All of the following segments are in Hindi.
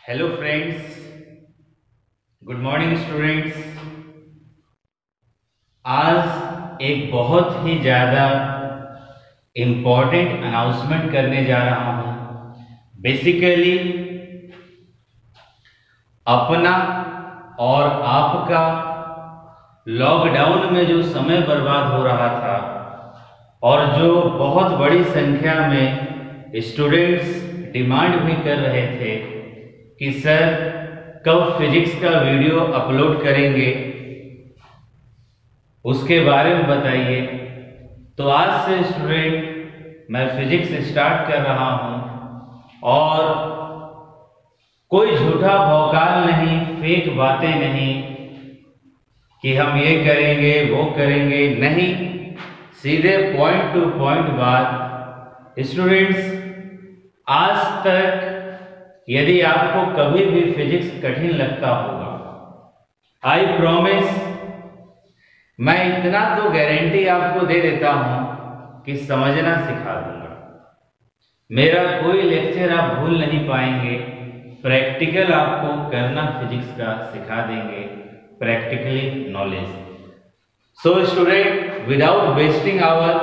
Hello friends, good morning students. आज एक बहुत ही ज़्यादा इम्पॉर्टेंट अनाउंसमेंट करने जा रहा हूँ। बेसिकली अपना और आपका लॉकडाउन में जो समय बर्बाद हो रहा था और जो बहुत बड़ी संख्या में स्टूडेंट्स डिमांड भी कर रहे थे कि सर कब फिजिक्स का वीडियो अपलोड करेंगे, उसके बारे में बताइए। तो आज से स्टूडेंट मैं फिजिक्स स्टार्ट कर रहा हूं और कोई झूठा भौकाल नहीं, फेक बातें नहीं कि हम ये करेंगे वो करेंगे, नहीं, सीधे पॉइंट टू पॉइंट बात। स्टूडेंट्स, आज तक यदि आपको कभी भी फिजिक्स कठिन लगता होगा, आई प्रॉमिस, मैं इतना तो गारंटी आपको दे देता हूं कि समझना सिखा दूंगा। मेरा कोई लेक्चर आप भूल नहीं पाएंगे। प्रैक्टिकल आपको करना फिजिक्स का सिखा देंगे, practically knowledge. So student, without wasting our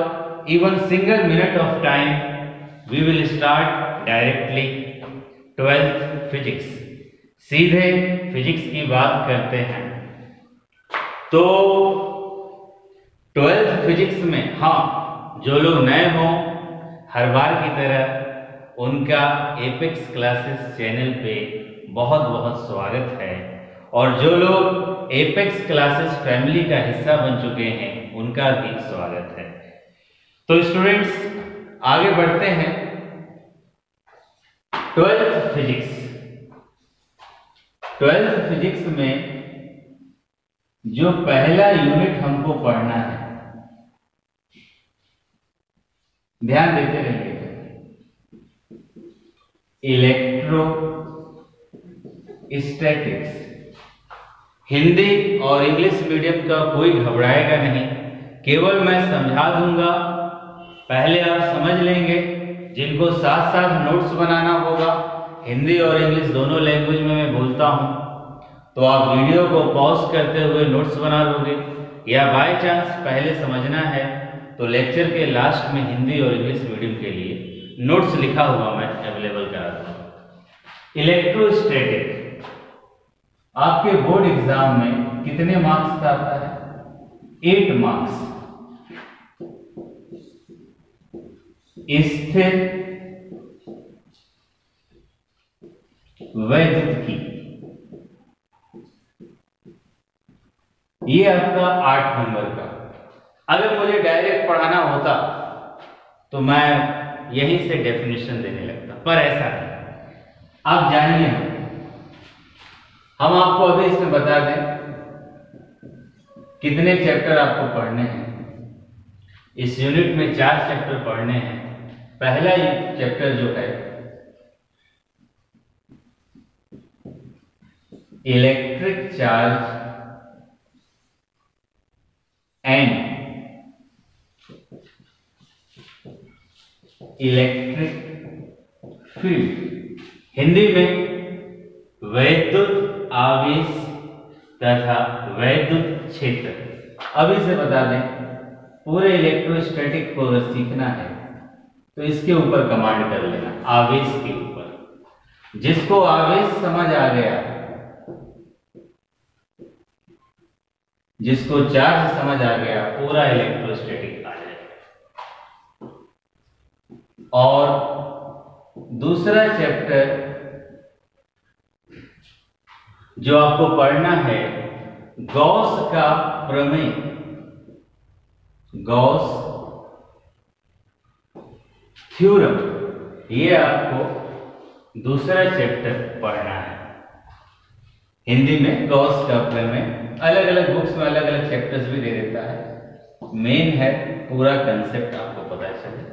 even single minute of time, we will start directly 12th physics. सीधे फिजिक्स की बात करते हैं। तो 12th फिजिक्स में, हाँ, जो लोग नए हों, हर बार की तरह उनका एपेक्स क्लासेस चैनल पे बहुत बहुत स्वागत है, और जो लोग एपेक्स क्लासेस फैमिली का हिस्सा बन चुके हैं उनका भी स्वागत है। तो स्टूडेंट्स, आगे बढ़ते हैं। 12th physics. 12th फिजिक्स में जो पहला यूनिट हमको पढ़ना है, ध्यान देते रहिएगा, इलेक्ट्रोस्टैटिक्स। हिंदी और इंग्लिश मीडियम का कोई घबराएगा नहीं, केवल मैं समझा दूंगा, पहले आप समझ लेंगे। जिनको साथ साथ नोट्स बनाना होगा, हिंदी और इंग्लिश दोनों लैंग्वेज में मैं बोलता हूं, तो आप वीडियो को पॉज करते हुए नोट्स बना लोगे, या बाय चांस पहले समझना है तो लेक्चर के लास्ट में हिंदी और इंग्लिश मीडियम के लिए नोट्स लिखा हुआ मैं अवेलेबल करा दूंगा। इलेक्ट्रोस्टैटिक आपके बोर्ड एग्जाम में कितने मार्क्स का आता है? 8 मार्क्स। स्थिर वैद्युतिकी, ये आपका 8 नंबर का। अगर मुझे डायरेक्ट पढ़ाना होता तो मैं यहीं से डेफिनेशन देने लगता, पर ऐसा नहीं। आप जानिए, हम आपको अभी इसमें बता दें कितने चैप्टर आपको पढ़ने हैं। इस यूनिट में 4 चैप्टर पढ़ने हैं। पहला चैप्टर जो है electric charge and electric field, Hindi में वैद्युत आवेश तथा वैद्युत क्षेत्र। अभी से बता दें, पूरे इलेक्ट्रोस्टैटिक को अगर सीखना है तो इसके ऊपर कमांड कर लेना, आवेश के ऊपर। जिसको आवेश समझ आ गया, जिसको चार्ज समझ आ गया, पूरा इलेक्ट्रोस्टैटिक आ जाएगा। और दूसरा चैप्टर जो आपको पढ़ना है, गॉस का प्रमेय, गॉस थ्योरम, ये आपको दूसरा चैप्टर पढ़ना है। हिंदी में गॉस का प्रमेय, अलग अलग बुक्स में अलग अलग चैप्टर्स भी दे देता है, मेन है पूरा कंसेप्ट आपको पता चले।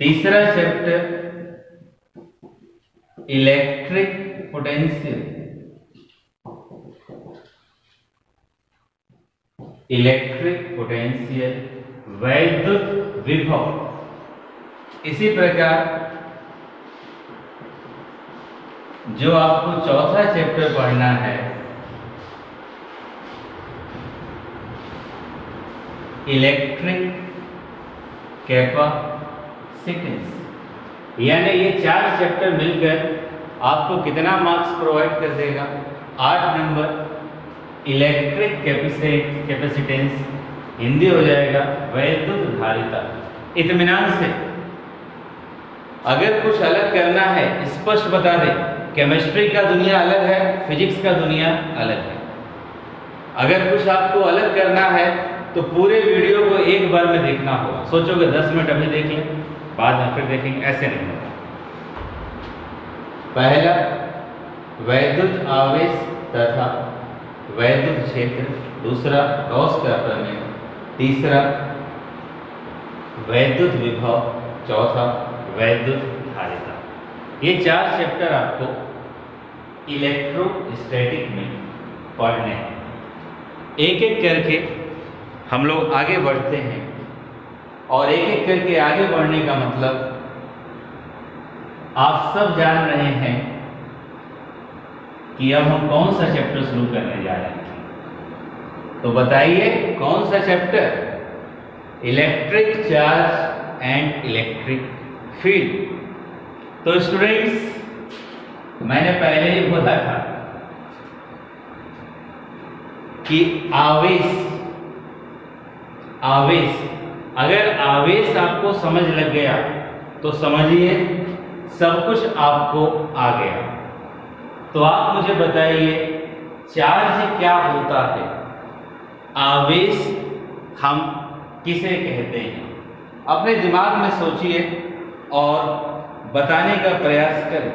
तीसरा chapter electric potential, electric potential, वैद्युत विभव। इसी प्रकार जो आपको चौथा चैप्टर पढ़ना है, इलेक्ट्रिक कैपेसिटेंस, यानी ये 4 चैप्टर मिलकर आपको कितना मार्क्स प्रोवाइड कर देगा? 8 नंबर। इलेक्ट्रिक कैपेसिटेंस हिंदी हो जाएगा वैद्युत धारिता। इत्मीनान से, अगर कुछ अलग करना है स्पष्ट बता दे। केमिस्ट्री का दुनिया अलग है, फिजिक्स का दुनिया अलग है। अगर कुछ आपको अलग करना है तो पूरे वीडियो को एक बार में देखना होगा। सोचोगे 10 मिनट अभी देख लें, बाद में फिर देखेंगे, ऐसे नहीं होगा। पहला वैद्युत आवेश तथा वैद्युत क्षेत्र, दूसरा गॉस का प्रमेय, तीसरा वैद्युत विभव, चौथा वैद्युत धारिता। ये 4 चैप्टर आपको इलेक्ट्रोस्टैटिक में पढ़ने हैं। एक एक करके हम लोग आगे बढ़ते हैं, और एक एक करके आगे बढ़ने का मतलब आप सब जान रहे हैं कि अब हम कौन सा चैप्टर शुरू करने जा रहे हैं। तो बताइए कौन सा chapter? Electric charge and electric field. तो स्टूडेंट्स, मैंने पहले ही बोला था कि आवेश, अगर आवेश आपको समझ लग गया तो समझिए सब कुछ आपको आ गया। तो आप मुझे बताइए चार्ज क्या होता है, आवेश हम किसे कहते हैं? अपने दिमाग में सोचिए और बताने का प्रयास करें।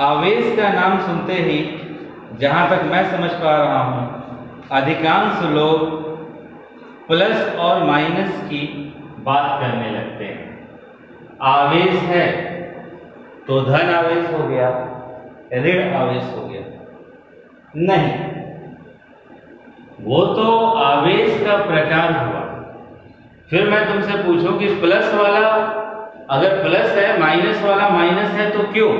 आवेश का नाम सुनते ही, जहां तक मैं समझ पा रहा हूं, अधिकांश लोग प्लस और माइनस की बात करने लगते हैं। आवेश है तो धन आवेश हो गया, ऋण आवेश हो गया। नहीं, वो तो आवेश का प्रकार हुआ। फिर मैं तुमसे पूछूं कि प्लस वाला अगर प्लस है, माइनस वाला माइनस है, तो क्यों?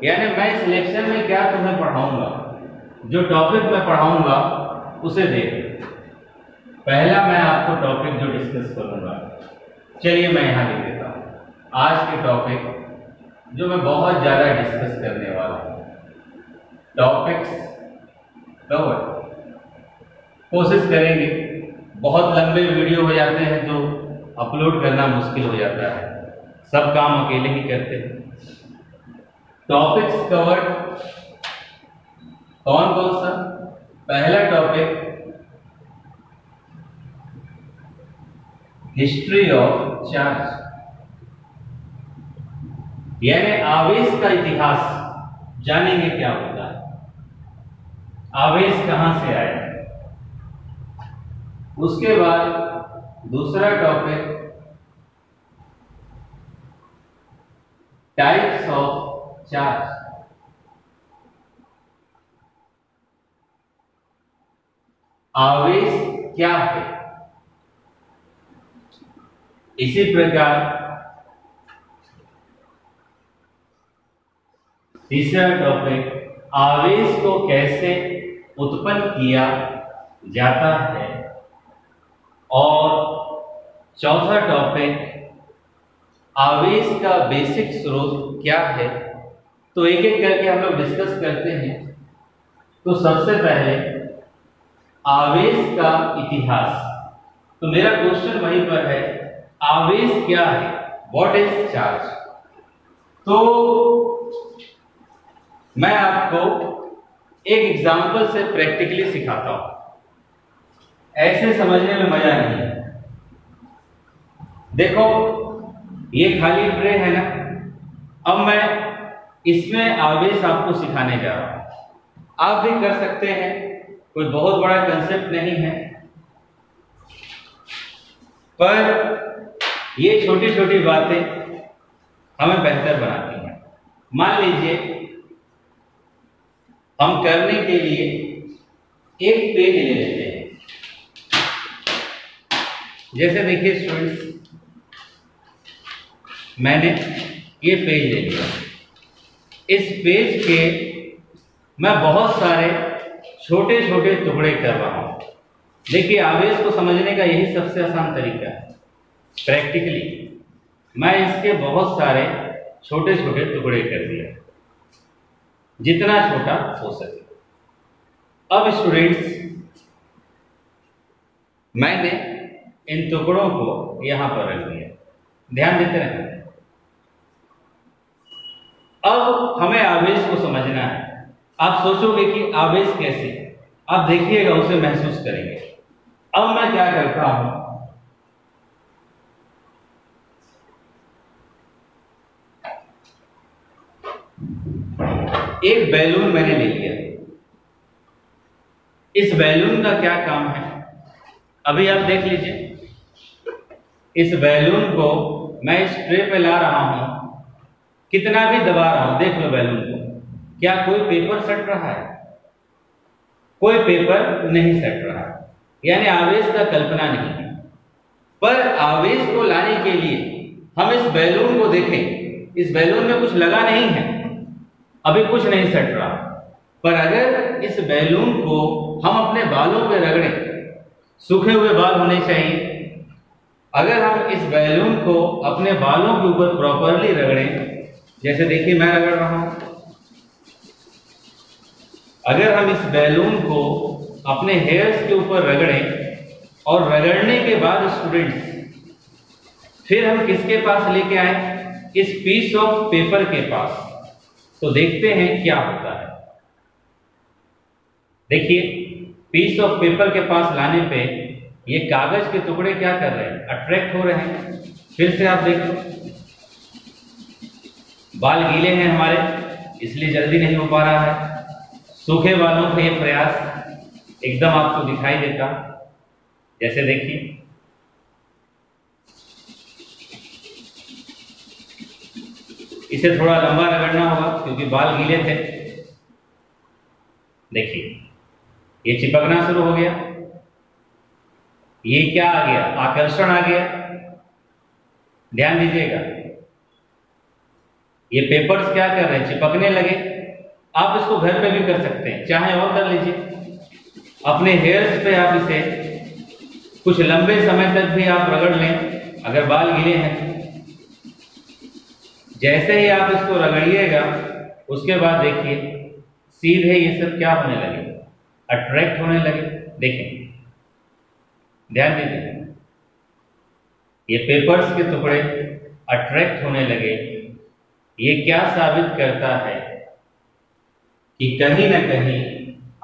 यानी मैं इस लेक्चर में क्या तुम्हें पढ़ाऊंगा, जो टॉपिक मैं पढ़ाऊंगा उसे देख। पहला मैं आपको टॉपिक जो डिस्कस करूंगा, चलिए मैं यहां लिख देता हूं। आज के टॉपिक जो मैं बहुत ज्यादा डिस्कस करने वाला हूं, टॉपिक्स कवर। कोशिश करेंगे, बहुत लंबे वीडियो हो जाते हैं तो अपलोड करना मुश्किल हो जाता है, सब काम अकेले ही करते हैं। टॉपिक्स कवर कौन कौन सा? पहला टॉपिक हिस्ट्री ऑफ चार्ज, यानी आवेश का इतिहास जानेंगे क्या होता है, आवेश कहां से आया। उसके बाद दूसरा टॉपिक टाइप्स ऑफ चार्ज, आवेश क्या है। इसी प्रकार तीसरा टॉपिक आवेश को कैसे उत्पन्न किया जाता है, और चौथा टॉपिक आवेश का बेसिक स्रोत क्या है। तो एक एक करके हम लोग डिस्कस करते हैं। तो सबसे पहले आवेश का इतिहास। तो मेरा क्वेश्चन वहीं पर है, आवेश क्या है, व्हाट इज चार्ज। तो मैं आपको एक एग्जांपल से प्रैक्टिकली सिखाता हूं, ऐसे समझने में मजा नहीं है। देखो ये खाली ट्रे है ना, अब मैं इसमें आवेश आपको सिखाने जा रहा हूं। आप भी कर सकते हैं, कोई बहुत बड़ा कंसेप्ट नहीं है, पर ये छोटी छोटी बातें हमें बेहतर बनाती हैं। मान लीजिए हम करने के लिए एक पेज ले लेते हैं। जैसे देखिए स्टूडेंट्स, मैंने ये पेज ले लिया। इस पेज के मैं बहुत सारे छोटे छोटे टुकड़े कर रहा हूं। देखिए, आवेश को समझने का यही सबसे आसान तरीका है। प्रैक्टिकली मैं इसके बहुत सारे छोटे छोटे टुकड़े कर दिया, जितना छोटा हो सके। अब स्टूडेंट्स, मैंने इन टुकड़ों को यहां पर रख दिया, ध्यान देते रहें। अब हमें आवेश को समझना है। आप सोचोगे कि आवेश कैसे, आप देखिएगा, उसे महसूस करेंगे। अब मैं क्या करता हूं, एक बैलून मैंने ले लिया। इस बैलून का क्या काम है, अभी आप देख लीजिए। इस बैलून को मैं इस ट्रे पे ला रहा हूं, कितना भी दबा रहा हूं, देख लो बैलून को, क्या कोई पेपर सट रहा है? कोई पेपर नहीं सट रहा, यानी आवेश का कल्पना नहीं है। पर आवेश को लाने के लिए हम इस बैलून को देखें, इस बैलून में कुछ लगा नहीं है, अभी कुछ नहीं सट रहा। पर अगर इस बैलून को हम अपने बालों पे रगड़ें, सूखे हुए बाल होने चाहिए, अगर हम इस बैलून को अपने बालों के ऊपर प्रॉपरली रगड़ें, जैसे देखिए मैं रगड़ रहा हूं, अगर हम इस बैलून को अपने हेयर्स के ऊपर रगड़ें और रगड़ने के बाद स्टूडेंट्स फिर हम किसके पास लेके आए, इस पीस ऑफ पेपर के पास, तो देखते हैं क्या होता है। देखिए, पीस ऑफ पेपर के पास लाने पे ये कागज के टुकड़े क्या कर रहे हैं, अट्रैक्ट हो रहे हैं। फिर से आप देखो, बाल गीले हैं हमारे, इसलिए जल्दी नहीं हो पा रहा है। सूखे बालों का ये प्रयास एकदम आपको दिखाई देता, जैसे देखिए, इसे थोड़ा लंबा रगड़ना होगा क्योंकि बाल गीले थे। देखिए, ये चिपकना शुरू हो गया, ये क्या आ गया, आकर्षण आ गया। ध्यान दीजिएगा, ये पेपर्स क्या कर रहे हैं, चिपकने लगे। आप इसको घर पे भी कर सकते हैं, चाहे और कर लीजिए। अपने हेयर्स पे आप इसे कुछ लंबे समय तक भी आप रगड़ लें, अगर बाल गीले हैं। जैसे ही आप इसको रगड़िएगा, उसके बाद देखिए सीधे ये सब क्या होने लगे, अट्रैक्ट होने लगे। देखिए, ध्यान दीजिए, ये पेपर्स के टुकड़े अट्रैक्ट होने लगे। ये क्या साबित करता है कि कहीं ना कहीं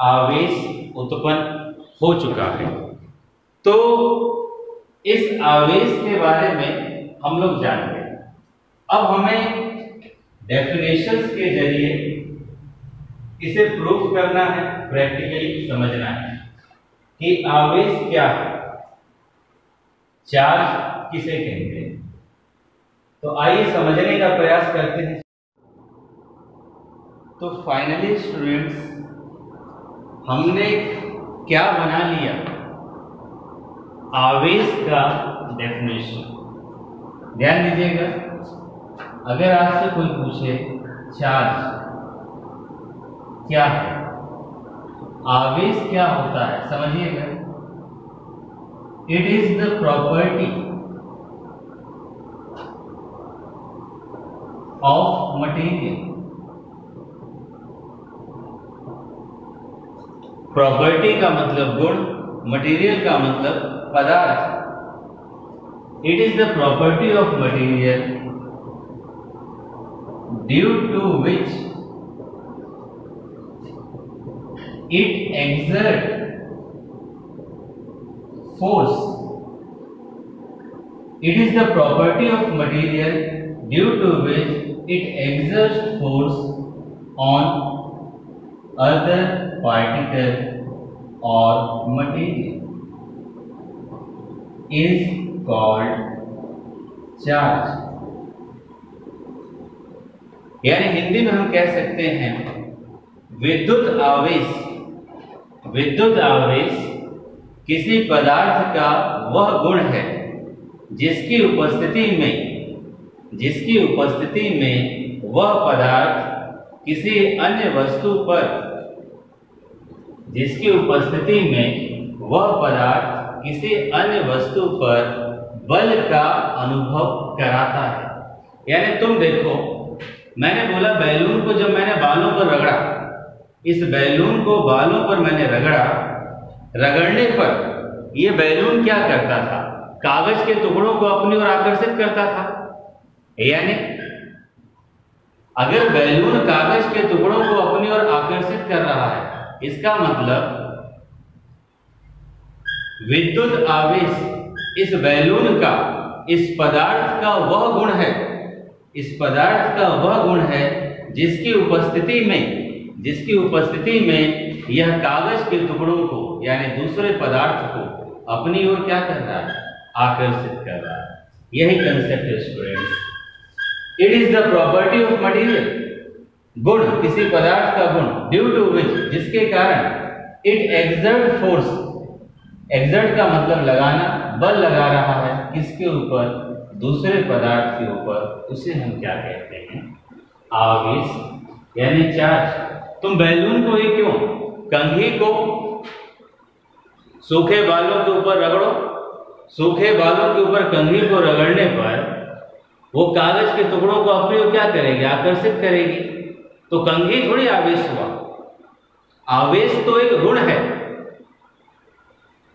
आवेश उत्पन्न हो चुका है। तो इस आवेश के बारे में हम लोग जान गए। अब हमें डेफिनेशंस के जरिए इसे प्रूफ करना है, प्रैक्टिकली समझना है कि आवेश क्या है, चार्ज किसे कहते हैं। तो आइए समझने का प्रयास करते हैं। तो फाइनली स्टूडेंट्स, हमने क्या बना लिया, आवेश का डेफिनेशन। ध्यान दीजिएगा, अगर आपसे कोई पूछे चार्ज क्या है, आवेश क्या होता है, समझिएगा, it is the property of material. Property का मतलब गुण, मटेरियल का मतलब पदार्थ। It is the property of material due to which it exert force. It is the property of material due to which it exerts force on other particle or material is called charge. यानी हिंदी में हम कह सकते हैं विद्युत आवेश। विद्युत आवेश किसी पदार्थ का वह गुण है जिसकी उपस्थिति में वह पदार्थ किसी अन्य वस्तु पर जिसकी उपस्थिति में वह पदार्थ किसी अन्य वस्तु पर बल का अनुभव कराता है। यानी तुम देखो, मैंने बोला बैलून को जब मैंने बालों पर रगड़ा, इस बैलून को बालों पर मैंने रगड़ा, रगड़ने पर यह बैलून क्या करता था? कागज के टुकड़ों को अपनी ओर आकर्षित करता था। यानी अगर बैलून कागज के टुकड़ों को अपनी ओर आकर्षित कर रहा है, इसका मतलब विद्युत आवेश इस बैलून का, इस पदार्थ का वह गुण है, इस पदार्थ का वह गुण है जिसकी उपस्थिति में यह कागज के टुकड़ों को यानी दूसरे पदार्थ को अपनी ओर क्या कर रहा है? आकर्षित कर रहा है। यही कंसेप्ट है students. It is the property of material, गुण, किसी पदार्थ का गुण, ड्यू टू विच, जिसके कारण इट एक्सर्ट फोर्स, एक्सर्ट का मतलब लगाना, बल लगा रहा है किसके ऊपर? दूसरे पदार्थ के ऊपर। उसे हम क्या कहते हैं? आवेश यानी चार्ज। तुम बैलून को ही क्यों, कंघी को सूखे बालों के ऊपर रगड़ो, सूखे बालों के ऊपर कंघी को रगड़ने पर वो कागज के टुकड़ों को अपनी ओर क्या करेगी? आकर्षित करेगी। तो कंघी थोड़ी आवेश हुआ, आवेश तो एक गुण है,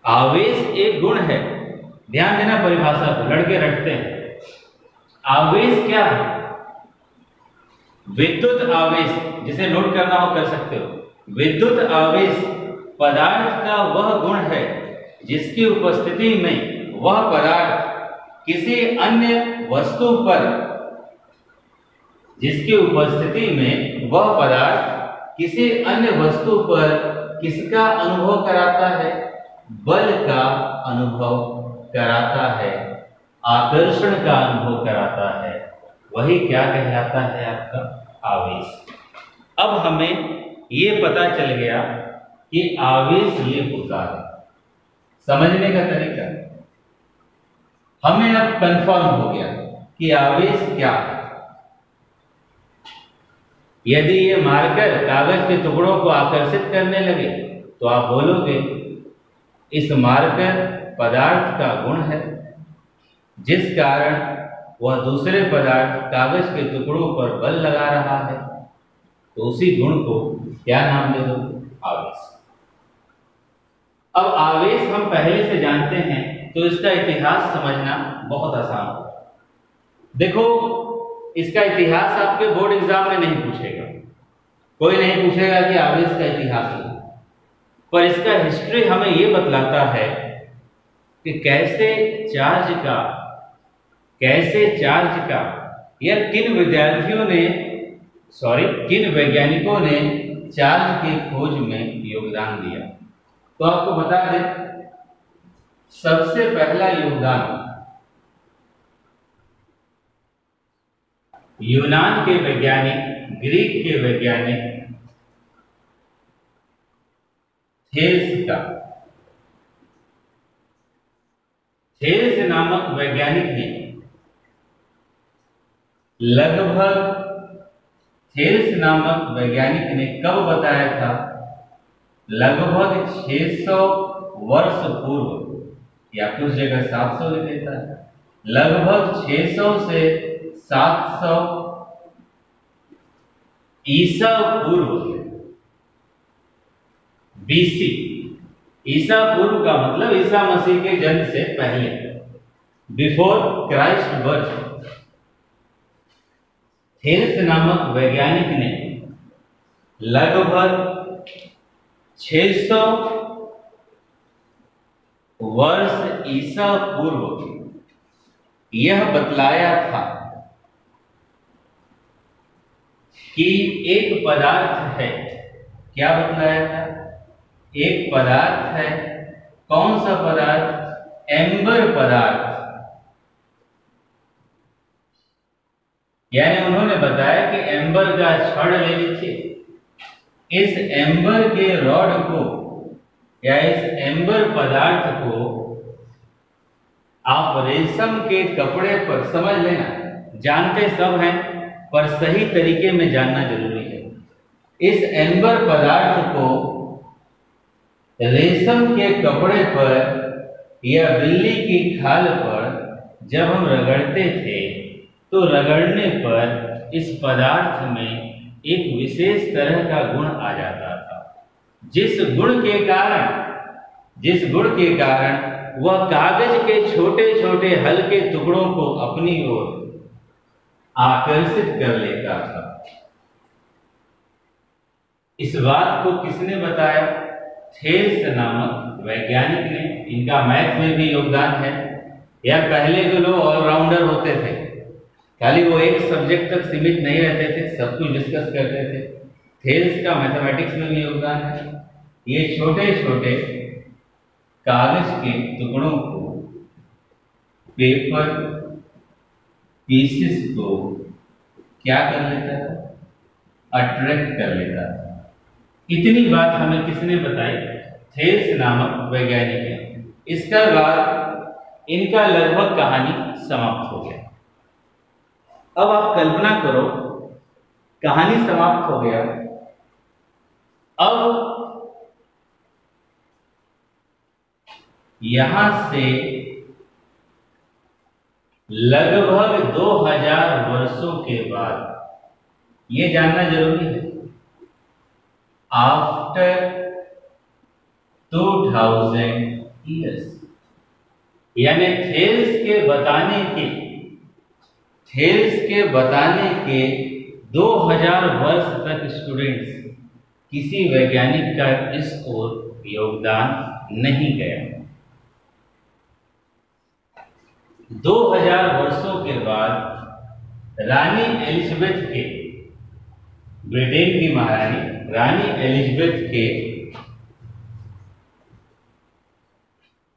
आवेश एक गुण है। ध्यान देना परिभाषा को, लड़के रटते हैं। आवेश क्या है? विद्युत आवेश, जिसे नोट करना हो कर सकते हो। विद्युत आवेश पदार्थ का वह गुण है जिसकी उपस्थिति में वह पदार्थ किसी अन्य वस्तु पर, जिसकी उपस्थिति में वह पदार्थ किसी अन्य वस्तु पर किसका अनुभव कराता है? बल का अनुभव कराता है, आकर्षण का अनुभव कराता है। वही क्या कहलाता है? आपका आवेश। अब हमें ये पता चल गया कि आवेश ये होता है। समझने का तरीका हमें अब कंफर्म हो गया कि आवेश क्या है। यदि ये मार्कर कागज के टुकड़ों को आकर्षित करने लगे तो आप बोलोगे इस मार्कर पदार्थ का गुण है, जिस कारण वह दूसरे पदार्थ कागज के टुकड़ों पर बल लगा रहा है। तो उसी गुण को क्या नाम दे दो? आवेश। अब आवेश हम पहले से जानते हैं तो इसका इतिहास समझना बहुत आसान होगा। देखो, इसका इतिहास आपके बोर्ड एग्जाम में नहीं पूछेगा, कोई नहीं पूछेगा कि आवेश का इतिहास है, पर इसका हिस्ट्री हमें यह बतलाता है कि कैसे चार्ज का या किन वैज्ञानिकों ने चार्ज की खोज में योगदान दिया। तो आपको बता दें, सबसे पहला योगदान यूनान के वैज्ञानिक, ग्रीक के वैज्ञानिक थेल्स का। थेल्स नामक वैज्ञानिक ने कब बताया था? लगभग 600 वर्ष पूर्व, या कुछ जगह 700 लिख देता है, लगभग 600 से 700 ईसा पूर्व, BC। ईसा पूर्व का मतलब ईसा मसीह के जन्म से पहले, बिफोर क्राइस्ट बर्थ। थेल्स नामक वैज्ञानिक ने लगभग 600 वर्ष ईसा पूर्व यह बतलाया था कि एक पदार्थ है। क्या बतलाया था? एक पदार्थ है। कौन सा पदार्थ? एम्बर पदार्थ। यानी उन्होंने बताया कि एम्बर का छड़ ले लीजिए, इस एम्बर के रॉड को या इस एम्बर पदार्थ को आप रेशम के कपड़े पर, समझ लेना, जानते सब हैं पर सही तरीके में जानना जरूरी है। इस एम्बर पदार्थ को रेशम के कपड़े पर या बिल्ली की खाल पर जब हम रगड़ते थे तो रगड़ने पर इस पदार्थ में एक विशेष तरह का गुण आ जाता था, जिस गुण के कारण वह कागज के छोटे छोटे हल्के टुकड़ों को अपनी ओर आकर्षित कर लेता था। इस बात को किसने बताया? थेल्स नामक वैज्ञानिक ने। इनका मैथ में भी योगदान है। या पहले जो लोग ऑलराउंडर होते थे, खाली वो एक सब्जेक्ट तक सीमित नहीं रहते थे, सब कुछ डिस्कस करते थे। थेल्स का मैथमेटिक्स में भी योगदान है। ये छोटे छोटे कागज के टुकड़ों को, पेपर पीसेस को क्या कर लेता था? अट्रैक्ट कर लेता था। इतनी बात हमें किसने बताई? थेल्स नामक वैज्ञानिक ने। इसका बाद इनका लगभग कहानी समाप्त हो गया। अब आप कल्पना करो, कहानी समाप्त हो गया। अब यहां से लगभग 2000 वर्षों के बाद, यह जानना जरूरी है, आफ्टर 2000 years, यानी थेल्स के बताने के 2000 वर्ष तक स्टूडेंट्स किसी वैज्ञानिक का इस ओर योगदान नहीं गया। 2000 वर्षों के बाद रानी एलिजाबेथ के, ब्रिटेन की महारानी रानी एलिजाबेथ के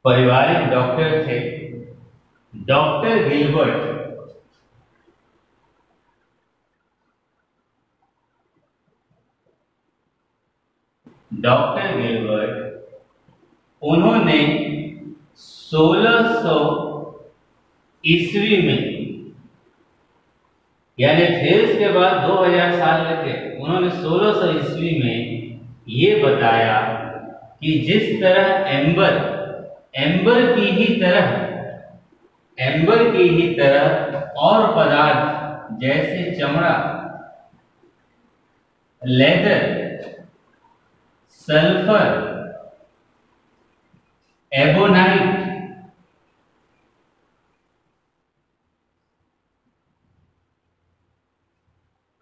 पारिवारिक डॉक्टर थे डॉक्टर गिलबर्ट। डॉक्टर गिलबर्ट, उन्होंने 1600 ईस्वी में, यानी थेल्स के बाद 2000 साल लगे, उन्होंने 1600 ईस्वी में ये बताया कि जिस तरह एम्बर की ही तरह और पदार्थ जैसे चमड़ा, लेदर, सल्फर, एबोनाइट,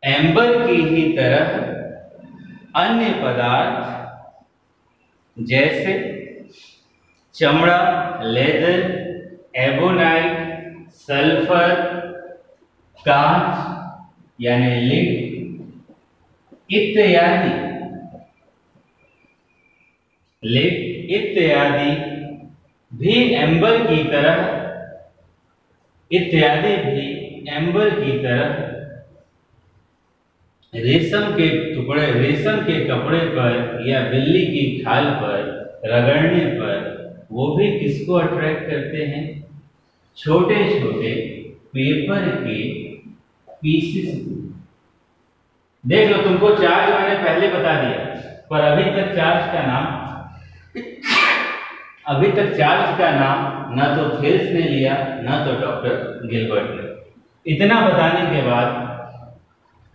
एम्बर की ही तरह अन्य पदार्थ जैसे चमड़ा, लेदर, एबोनाइट, सल्फर, कांच यानी लिड इत्यादि भी एम्बर की तरह रेशम के कपड़े पर या बिल्ली की खाल पर रगड़ने पर वो भी किसको अट्रैक्ट करते हैं? छोटे छोटे पेपर के पीसेस को। देख लो, तुमको चार्ज मैंने पहले बता दिया, पर अभी तक चार्ज का नाम ना तो थेल्स ने लिया, ना तो डॉक्टर गिलबर्ट ने। इतना बताने के बाद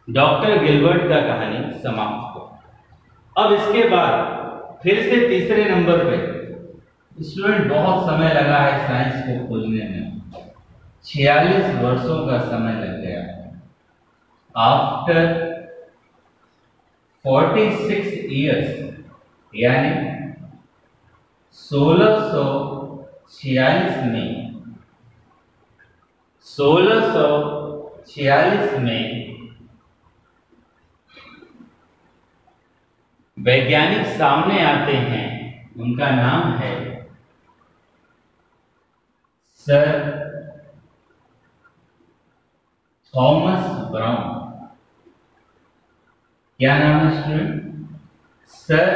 डॉक्टर गिलबर्ट का कहानी समाप्त हो। अब इसके बाद फिर से तीसरे नंबर पे स्टूडेंट, बहुत समय लगा है साइंस को खोजने में, 46 वर्षों का समय लग गया। आफ्टर 46 इयर्स, यानी 1646 में वैज्ञानिक सामने आते हैं। उनका नाम है सर थॉमस ब्राउन। क्या नाम है स्टूडेंट? Sir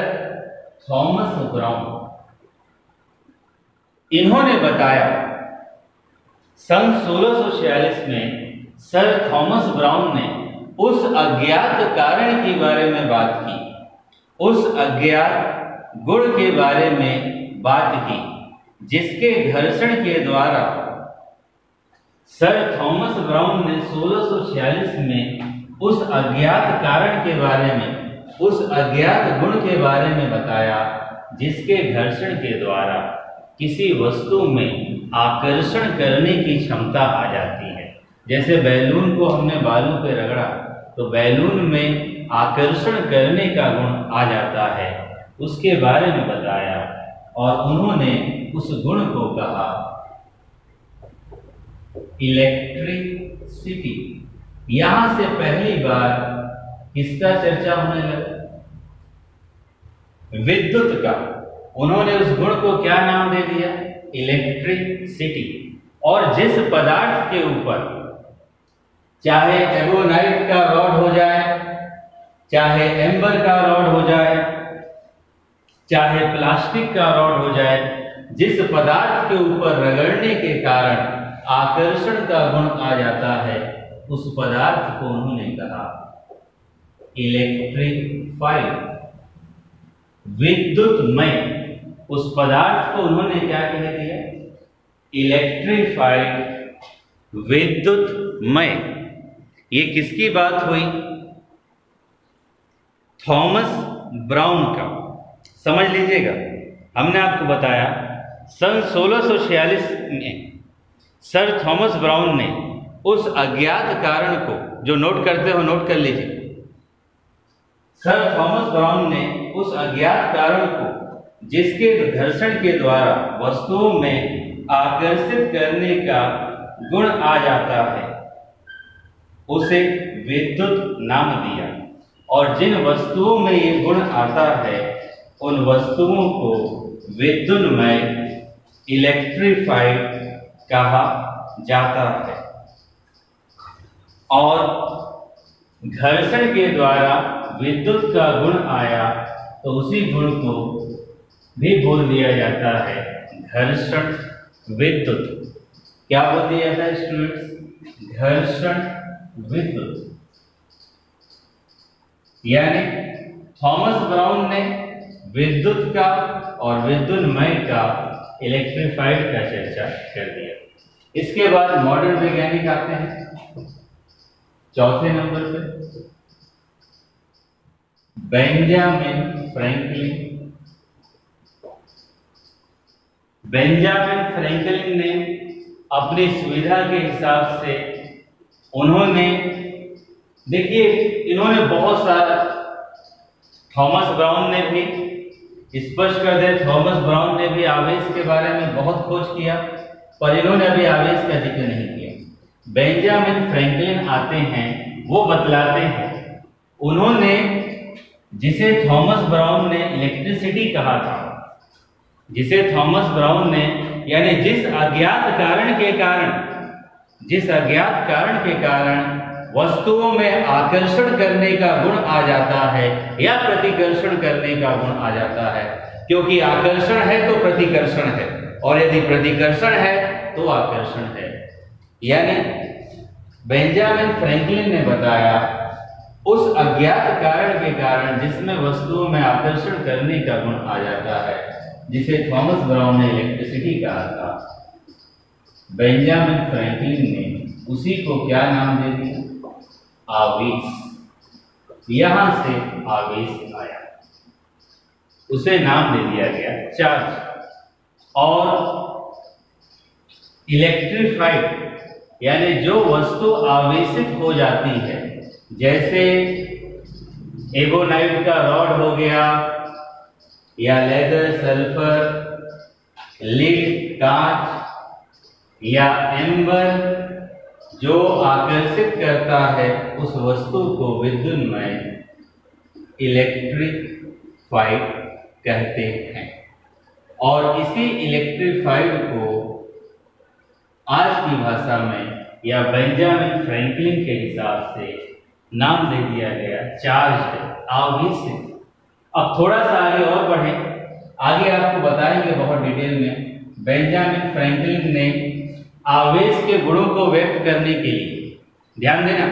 Thomas brown. इन्होंने बताया सन 1646 में सर थॉमस ब्राउन ने उस अज्ञात कारण के बारे में बात की, उस अज्ञात गुण के बारे में बात की, जिसके घर्षण के द्वारा सर थॉमस ब्राउन ने 1646 में उस अज्ञात कारण के बारे में, उस अज्ञात गुण के बारे में बताया, जिसके घर्षण के द्वारा किसी वस्तु में आकर्षण करने की क्षमता आ जाती है। जैसे बैलून को हमने बालू पे रगड़ा तो बैलून में आकर्षण करने का गुण आ जाता है, उसके बारे में बताया। और उन्होंने उस गुण को कहा इलेक्ट्रिसिटी। यहां से पहली बार किसका चर्चा होने लगा? विद्युत का। उन्होंने उस गुण को क्या नाम दे दिया? इलेक्ट्रिसिटी। और जिस पदार्थ के ऊपर, चाहे एबोनाइट का रॉड हो जाए, चाहे एम्बर का रॉड हो जाए, चाहे प्लास्टिक का रॉड हो जाए, जिस पदार्थ के ऊपर रगड़ने के कारण आकर्षण का गुण आ जाता है, उस पदार्थ को उन्होंने कहा इलेक्ट्रिफाइड, विद्युतमय। उस पदार्थ को उन्होंने क्या कह दिया? इलेक्ट्रिफाइड, विद्युतमय। ये किसकी बात हुई? थॉमस ब्राउन का। समझ लीजिएगा, हमने आपको बताया सन 1646 में सर थॉमस ब्राउन ने उस अज्ञात कारण को, जो नोट करते हो नोट कर लीजिए, सर थॉमस ब्राउन ने उस अज्ञात कारण को, जिसके घर्षण के द्वारा वस्तुओं में आकर्षित करने का गुण आ जाता है, उसे विद्युत नाम दिया। और जिन वस्तुओं में ये गुण आता है, उन वस्तुओं को विद्युन्मय, इलेक्ट्रिफाइड कहा जाता है। और घर्षण के द्वारा विद्युत का गुण आया तो उसी गुण को भी बोल दिया जाता है घर्षण विद्युत। क्या बोल दिया जाता है स्टूडेंट्स? घर्षण विद्युत। यानी थॉमस ब्राउन ने विद्युत का और विद्युन्मय का, इलेक्ट्रिफाइड का चर्चा कर दिया। इसके बाद मॉडर्न वैज्ञानिक आते हैं चौथे नंबर पे, बेंजामिन फ्रैंकलिन। बेंजामिन फ्रैंकलिन ने अपनी सुविधा के हिसाब से, उन्होंने, देखिए इन्होंने बहुत सारा, थॉमस ब्राउन ने भी स्पष्ट कर दे, थॉमस ब्राउन ने भी आवेश के बारे में बहुत खोज किया, पर इन्होंने अभी आवेश का जिक्र नहीं किया। बेंजामिन फ्रैंकलिन आते हैं, वो बतलाते हैं, उन्होंने जिसे थॉमस ब्राउन ने इलेक्ट्रिसिटी कहा था, जिसे थॉमस ब्राउन ने, यानी जिस अज्ञात कारण के कारण वस्तुओं में आकर्षण करने का गुण आ जाता है या प्रतिकर्षण करने का गुण आ जाता है, क्योंकि आकर्षण है तो प्रतिकर्षण है, और यदि प्रतिकर्षण है तो आकर्षण है। यानी बेंजामिन फ्रैंकलिन ने बताया उस अज्ञात कारण के कारण जिसमें वस्तुओं में आकर्षण करने का गुण आ जाता है, जिसे थॉमस ब्राउन ने इलेक्ट्रिसिटी कहा था, बेंजामिन फ्रैंकलिन ने उसी को क्या नाम दे दिया? आवेश। यहां से आवेश आया, उसे नाम दे दिया गया चार्ज। और इलेक्ट्रिफाइड यानी जो वस्तु आवेशित हो जाती है, जैसे एबोनाइट का रॉड हो गया, या लेदर, सल्फर, लीड, कांच या एम्बर, जो आकर्षित करता है उस वस्तु को विद्युन्मय, इलेक्ट्रिफाइड कहते हैं। और इसी इलेक्ट्रिफाइड को आज की भाषा में या बेंजामिन फ्रैंकलिन के हिसाब से नाम दे दिया गया चार्ज, आवेशित। अब थोड़ा सा आगे और बढ़े, आगे आपको बताएंगे बहुत डिटेल में। बेंजामिन फ्रैंकलिन ने आवेश के गुणों को व्यक्त करने के लिए, ध्यान देना,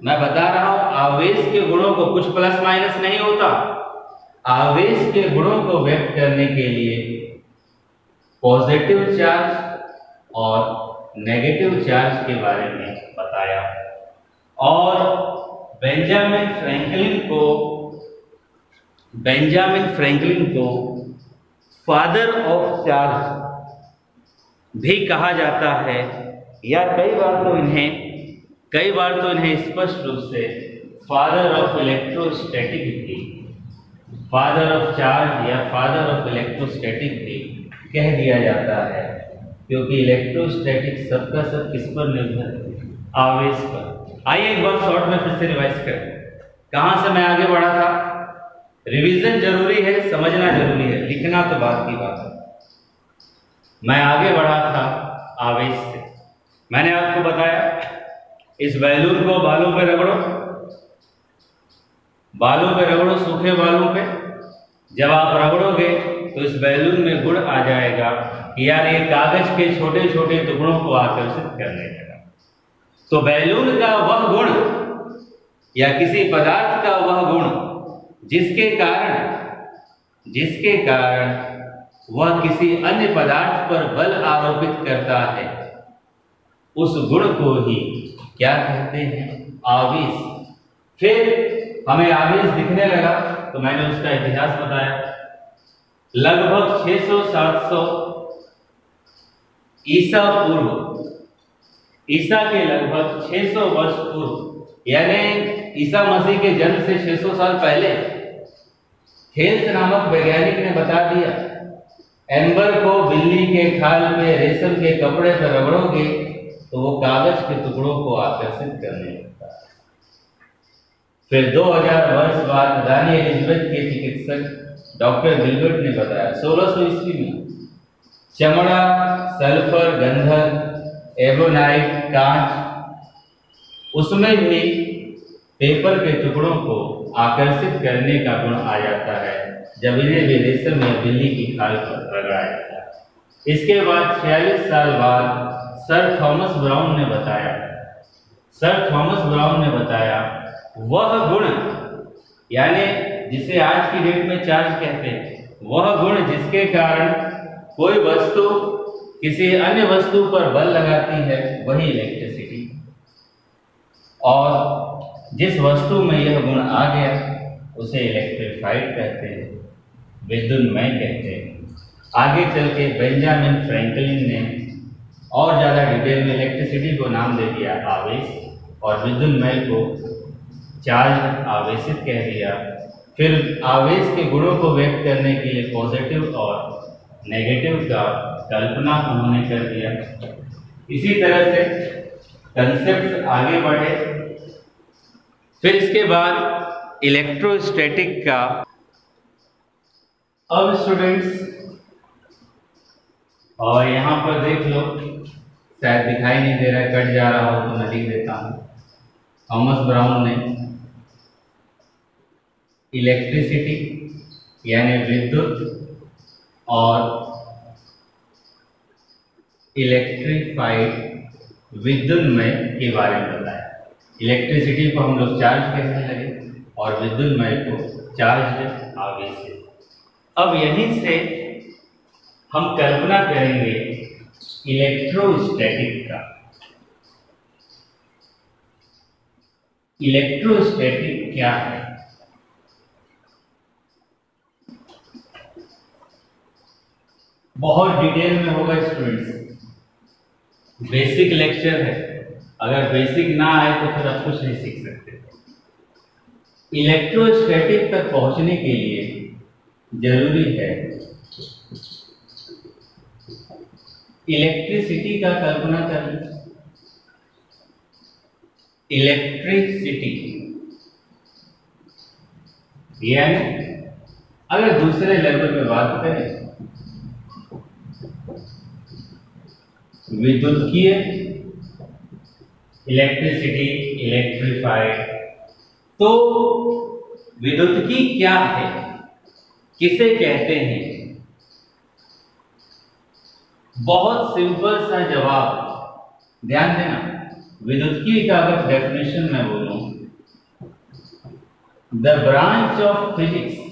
मैं बता रहा हूं आवेश के गुणों को, कुछ प्लस माइनस नहीं होता, आवेश के गुणों को व्यक्त करने के लिए पॉजिटिव चार्ज और नेगेटिव चार्ज के बारे में बताया। और बेंजामिन फ्रैंकलिन को फादर ऑफ चार्ज भी कहा जाता है, या कई बार तो इन्हें स्पष्ट रूप से फादर ऑफ इलेक्ट्रोस्टैटिक भी, फादर ऑफ चार्ज या फादर ऑफ इलेक्ट्रोस्टैटिक भी कह दिया जाता है, क्योंकि इलेक्ट्रोस्टैटिक सबका सब किस पर निर्भर है? आवेश पर। आइए एक बार शॉर्ट में फिर से रिवाइज करें, कहां से मैं आगे बढ़ा था। रिवीजन जरूरी है, समझना जरूरी है, लिखना तो बात की बात है। मैं आगे बढ़ा था आवेश से। मैंने आपको बताया इस बैलून को बालों पे रगड़ो, सूखे बालों पे। जब आप रगड़ोगे तो इस बैलून में गुण आ जाएगा कि यार ये कागज के छोटे छोटे टुकड़ों को आकर्षित करने लगा। तो बैलून का वह गुण या किसी पदार्थ का वह गुण जिसके कारण वह किसी अन्य पदार्थ पर बल आरोपित करता है, उस गुण को ही क्या कहते हैं? आवेश। फिर हमें आवेश दिखने लगा तो मैंने उसका इतिहास बताया। लगभग 600-700 ईसा के लगभग 600 वर्ष पूर्व, यानी ईसा मसीह के जन्म से 600 साल पहले, हेल्स नामक वैज्ञानिक ने बता दिया एम्बर को बिल्ली के खाल पे रेशम के कपड़े पर रगड़ोगे तो वो कागज के टुकड़ों को आकर्षित करने लगता है। फिर 2000 वर्ष बाद रानी एलिजाबेथ के चिकित्सक डॉक्टर गिलबर्ट ने बताया 1600 ईस्वी में चमड़ा, सल्फर, गंधक, एबोनाइट, कांच, उसमें भी पेपर के टुकड़ों को आकर्षित करने का गुण आ जाता है जब इन्हें भी रेशम या बिल्ली की खाल पर रगड़ा जाता है। इसके बाद 46 साल बाद सर थॉमस ब्राउन ने बताया वह गुण, यानी जिसे आज की डेट में चार्ज कहते हैं, वह गुण जिसके कारण कोई वस्तु किसी अन्य वस्तु पर बल लगाती है, वही इलेक्ट्रिसिटी। और जिस वस्तु में यह गुण आ गया उसे इलेक्ट्रीफाइड कहते हैं, विद्युन्मय कहते हैं। आगे चल के बेंजामिन फ्रैंकलिन ने और ज़्यादा डिटेल में इलेक्ट्रिसिटी को नाम दे दिया आवेश, और विद्युन्मय को चार्ज आवेशित कह दिया। फिर आवेश के गुणों को व्यक्त करने के लिए पॉजिटिव और नेगेटिव का कल्पना उन्होंने कर दिया। इसी तरह से कंसेप्ट आगे बढ़े। फिर इसके बाद इलेक्ट्रोस्टैटिक का, अब स्टूडेंट्स और यहाँ पर देख लो, शायद दिखाई नहीं दे रहा है, कट जा रहा हो तो मैं लिख देता हूँ। थॉमस ब्राउन ने इलेक्ट्रिसिटी यानी विद्युत और इलेक्ट्रीफाइड विद्युन्मय के बारे में बताया। इलेक्ट्रिसिटी को हम लोग चार्ज कहने लगे और विद्युन्मय को चार्ज आवेश। अब यहीं से हम कल्पना करेंगे इलेक्ट्रोस्टैटिक का। इलेक्ट्रोस्टैटिक क्या है? बहुत डिटेल में होगा स्टूडेंट्स, बेसिक लेक्चर है, अगर बेसिक ना आए तो फिर आप कुछ नहीं सीख सकते। इलेक्ट्रोस्टैटिक तक पहुंचने के लिए जरूरी है इलेक्ट्रिसिटी का कल्पना करना। इलेक्ट्रिसिटी यानी अगर दूसरे लेवल पे बात करें, विद्युतीय इलेक्ट्रिसिटी, इलेक्ट्रीफाइड। तो विद्युतीय क्या है, किसे कहते हैं? बहुत सिंपल सा जवाब, ध्यान देना। विद्युतीय का अगर डेफिनेशन मैं बोलूं the branch of physics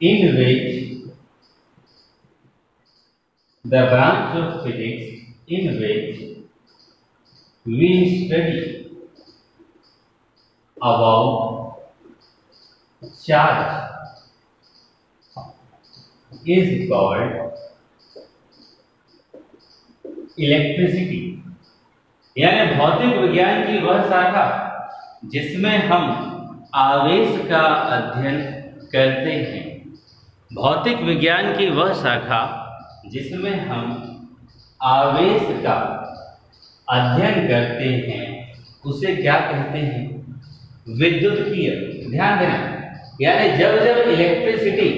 in which the branch of physics in which we study about charge is called electricity, यानी भौतिक विज्ञान की वह शाखा जिसमें हम आवेश का अध्ययन करते हैं। भौतिक विज्ञान की वह शाखा जिसमें हम आवेश का अध्ययन करते हैं उसे क्या कहते हैं? विद्युतीय। ध्यान देना, यानी जब जब इलेक्ट्रिसिटी,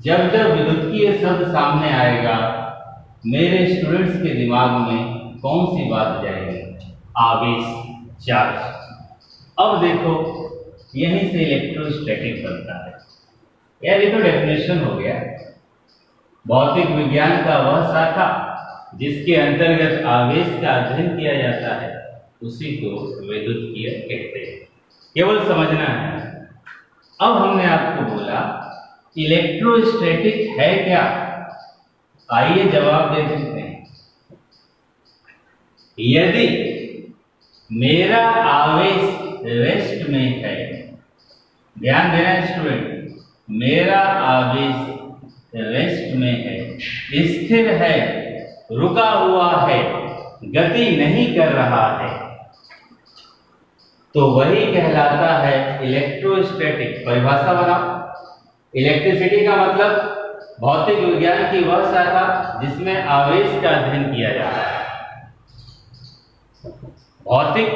जब जब विद्युतीय शब्द सामने आएगा मेरे स्टूडेंट्स के दिमाग में कौन सी बात जाएगी? आवेश, चार्ज। अब देखो यहीं से इलेक्ट्रोस्टैटिक बनता है। यार ये तो डेफिनेशन हो गया। भौतिक विज्ञान का वह शाखा जिसके अंतर्गत आवेश का अध्ययन किया जाता है उसी को विद्युतीय कहते हैं। केवल समझना है। अब हमने आपको बोला इलेक्ट्रोस्टैटिक है क्या? आइए जवाब दे सकते हैं। यदि मेरा आवेश रेस्ट में है, ध्यान देना स्टूडेंट, मेरा आवेश रेस्ट में है, स्थिर है, रुका हुआ है, गति नहीं कर रहा है, तो वही कहलाता है इलेक्ट्रोस्टैटिक। परिभाषा बनाओ। इलेक्ट्रिसिटी का मतलब भौतिक विज्ञान की वह शाखा जिसमें आवेश का अध्ययन किया जाता है। भौतिक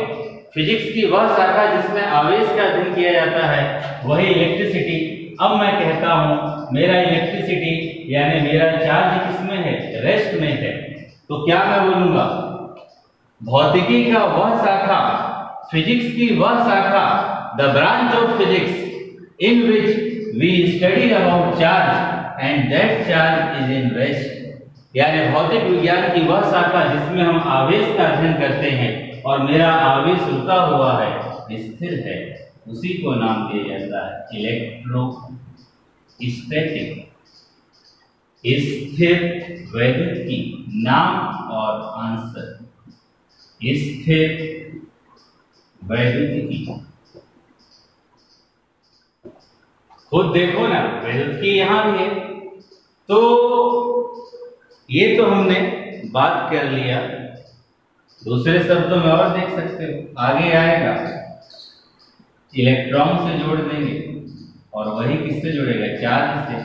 फिजिक्स की वह शाखा जिसमें आवेश का अध्ययन किया जाता है वही इलेक्ट्रिसिटी। अब मैं कहता हूं मेरा इलेक्ट्रिसिटी यानी मेरा चार्ज किसमें है? रेस्ट में है। तो क्या मैं बोलूंगा? भौतिकी का वह शाखा, फिजिक्स की वह शाखा, the branch of physics in which we study about charge and that charge is in rest, यानी भौतिक विज्ञान की वह शाखा जिसमें हम आवेश का अध्ययन करते हैं और मेरा आवेश रुका हुआ है, स्थिर है, उसी को नाम दिया जाता है इलेक्ट्रोस्टैटिक। स्थिर वैद्युतिकी, नाम और आंसर, स्थिर वैद्युतिकी। खुद देखो ना, वैद्युतिकी यहां भी है। तो ये तो हमने बात कर लिया। दूसरे शब्दों में और देख सकते हो, आगे आएगा इलेक्ट्रॉन से जोड़ देंगे और वही किससे जुड़ेगा? चार्ज से।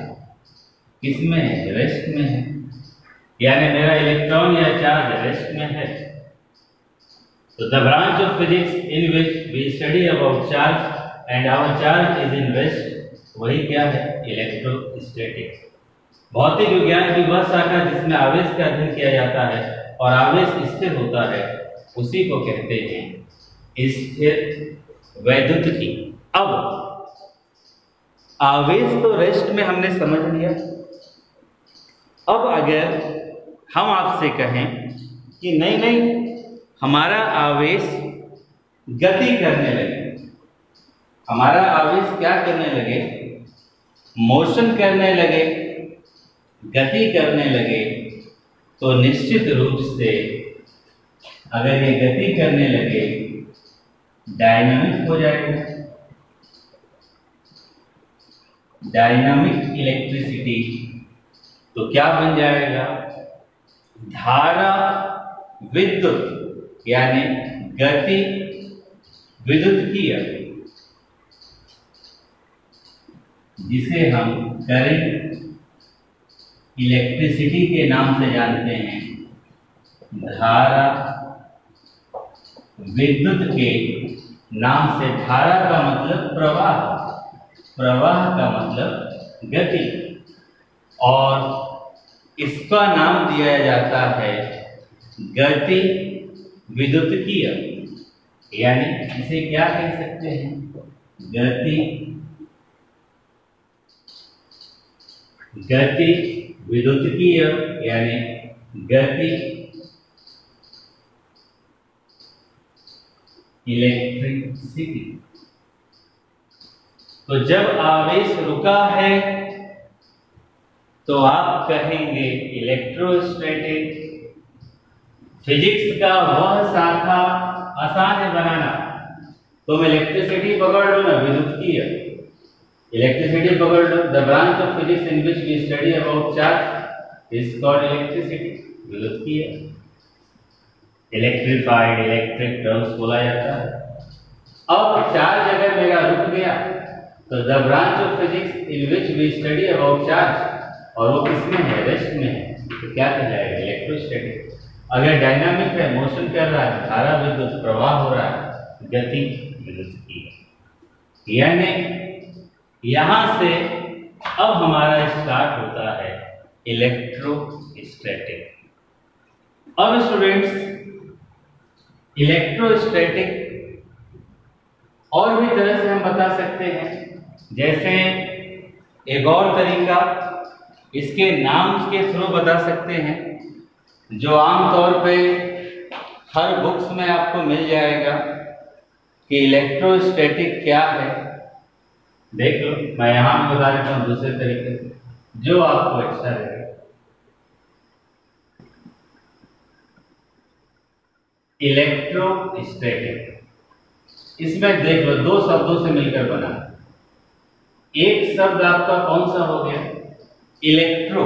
किसमें है? रेस्ट में है, यानी मेरा इलेक्ट्रॉन या चार्ज रेस्ट में है। तो the branch of physics in which we study about charge and our charge is in rest, वही क्या है? इलेक्ट्रोस्टैटिक। भौतिक विज्ञान की वह शाखा जिसमें आवेश का अध्ययन किया जाता है और आवेश स्थिर होता है उसी को कहते हैं स्थिर वैद्युतिकी। अब आवेश तो रेस्ट में हमने समझ लिया। अब अगर हम आपसे कहें कि नहीं नहीं हमारा आवेश गति करने लगे, हमारा आवेश क्या करने लगे? मोशन करने लगे, गति करने लगे, तो निश्चित रूप से अगर ये गति करने लगे डायनामिक हो जाएगा। डायनामिक इलेक्ट्रिसिटी तो क्या बन जाएगा? धारा विद्युत, यानी गति विद्युतीय, जिसे हम करंट इलेक्ट्रिसिटी के नाम से जानते हैं। धारा विद्युत के नाम से, धारा का मतलब प्रवाह, प्रवाह का मतलब गति, और इसका नाम दिया जाता है गति विद्युतीय, यानी इसे क्या कह सकते हैं? गति विद्युतीय, यानी गति इलेक्ट्रिसिटी। तो जब आवेश रुका है तो आप कहेंगे इलेक्ट्रोस्टैटिक। फिजिक्स का वह शाखा आसान है बनाना। तुम इलेक्ट्रिसिटी पकड़ लो ना, विद्युतीय इलेक्ट्रिसिटी पकड़ लो। The branch of physics in which we study about charge is called electricity, विद्युतीय। इलेक्ट्रिफाइड, इलेक्ट्रिक टर्म्स बोला जाता है। अब चार्ज अगर मेरा रुक गया तो the branch of physics in which we study about charge, और वो किसमें है, रेस्ट में है, तो क्या कहलाएगा, इलेक्ट्रोस्टैटिक। अगर डायनामिक है, मोशन कर रहा है, धारा विद्युत प्रवाह हो रहा है, गति विद्युत। यानी यहां से अब हमारा स्टार्ट होता है इलेक्ट्रोस्टैटिक। अब स्टूडेंट्स इलेक्ट्रोस्टैटिक और भी तरह से हम बता सकते हैं। जैसे एक और तरीका, इसके नाम के थ्रू बता सकते हैं, जो आमतौर पे हर बुक्स में आपको मिल जाएगा कि इलेक्ट्रोस्टैटिक क्या है। देख लो, मैं यहां भी बता देता हूं दूसरे तरीके से, जो आपको अच्छा लगेगा। इलेक्ट्रोस्टैटिक, इसमें देख लो दो शब्दों से मिलकर बना। एक शब्द आपका कौन सा हो गया, इलेक्ट्रो,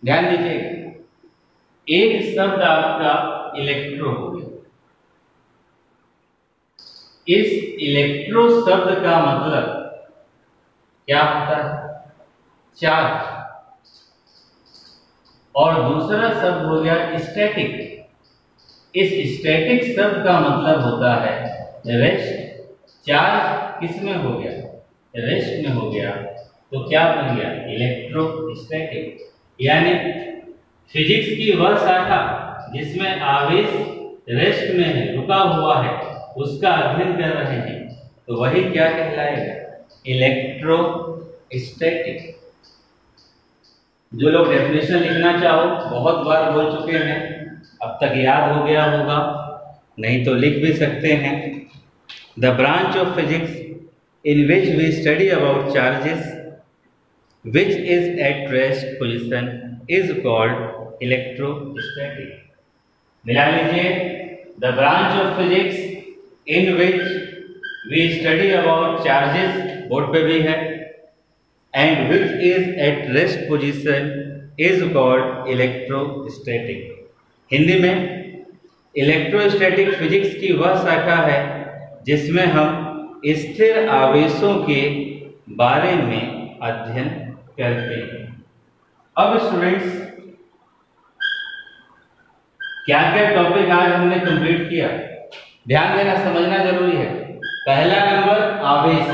ध्यान दीजिएगा, एक शब्द आपका इलेक्ट्रो हो गया। इस इलेक्ट्रो शब्द का मतलब क्या होता है, चार्ज। और दूसरा शब्द हो गया स्टैटिक। इस स्टैटिक शब्द का मतलब होता है रेस्ट। चार्ज किसमें हो गया, रेस्ट में हो गया, तो क्या बन गया, इलेक्ट्रोस्टैटिक। यानी फिजिक्स की वह शाखा जिसमें आवेश रेस्ट में है, रुका हुआ है, उसका अध्ययन कर रहे हैं, तो वही क्या कहलाएगा, इलेक्ट्रोस्टैटिक। जो लोग डेफिनेशन लिखना चाहो, बहुत बार बोल चुके हैं, अब तक याद हो गया होगा, नहीं तो लिख भी सकते हैं। The branch of physics in which we study about charges which is at rest position is called electrostatic. मिला लीजिए, the branch of physics in which we study about charges, board पे भी है, and which is at rest position is called electrostatic. Hindi में इलेक्ट्रोस्टैटिक फिजिक्स की वह शाखा है जिसमें हम स्थिर आवेशों के बारे में अध्ययन करते हैं। अब स्टूडेंट्स क्या क्या टॉपिक आज हमने कंप्लीट किया, ध्यान देना, समझना जरूरी है। पहला नंबर आवेश,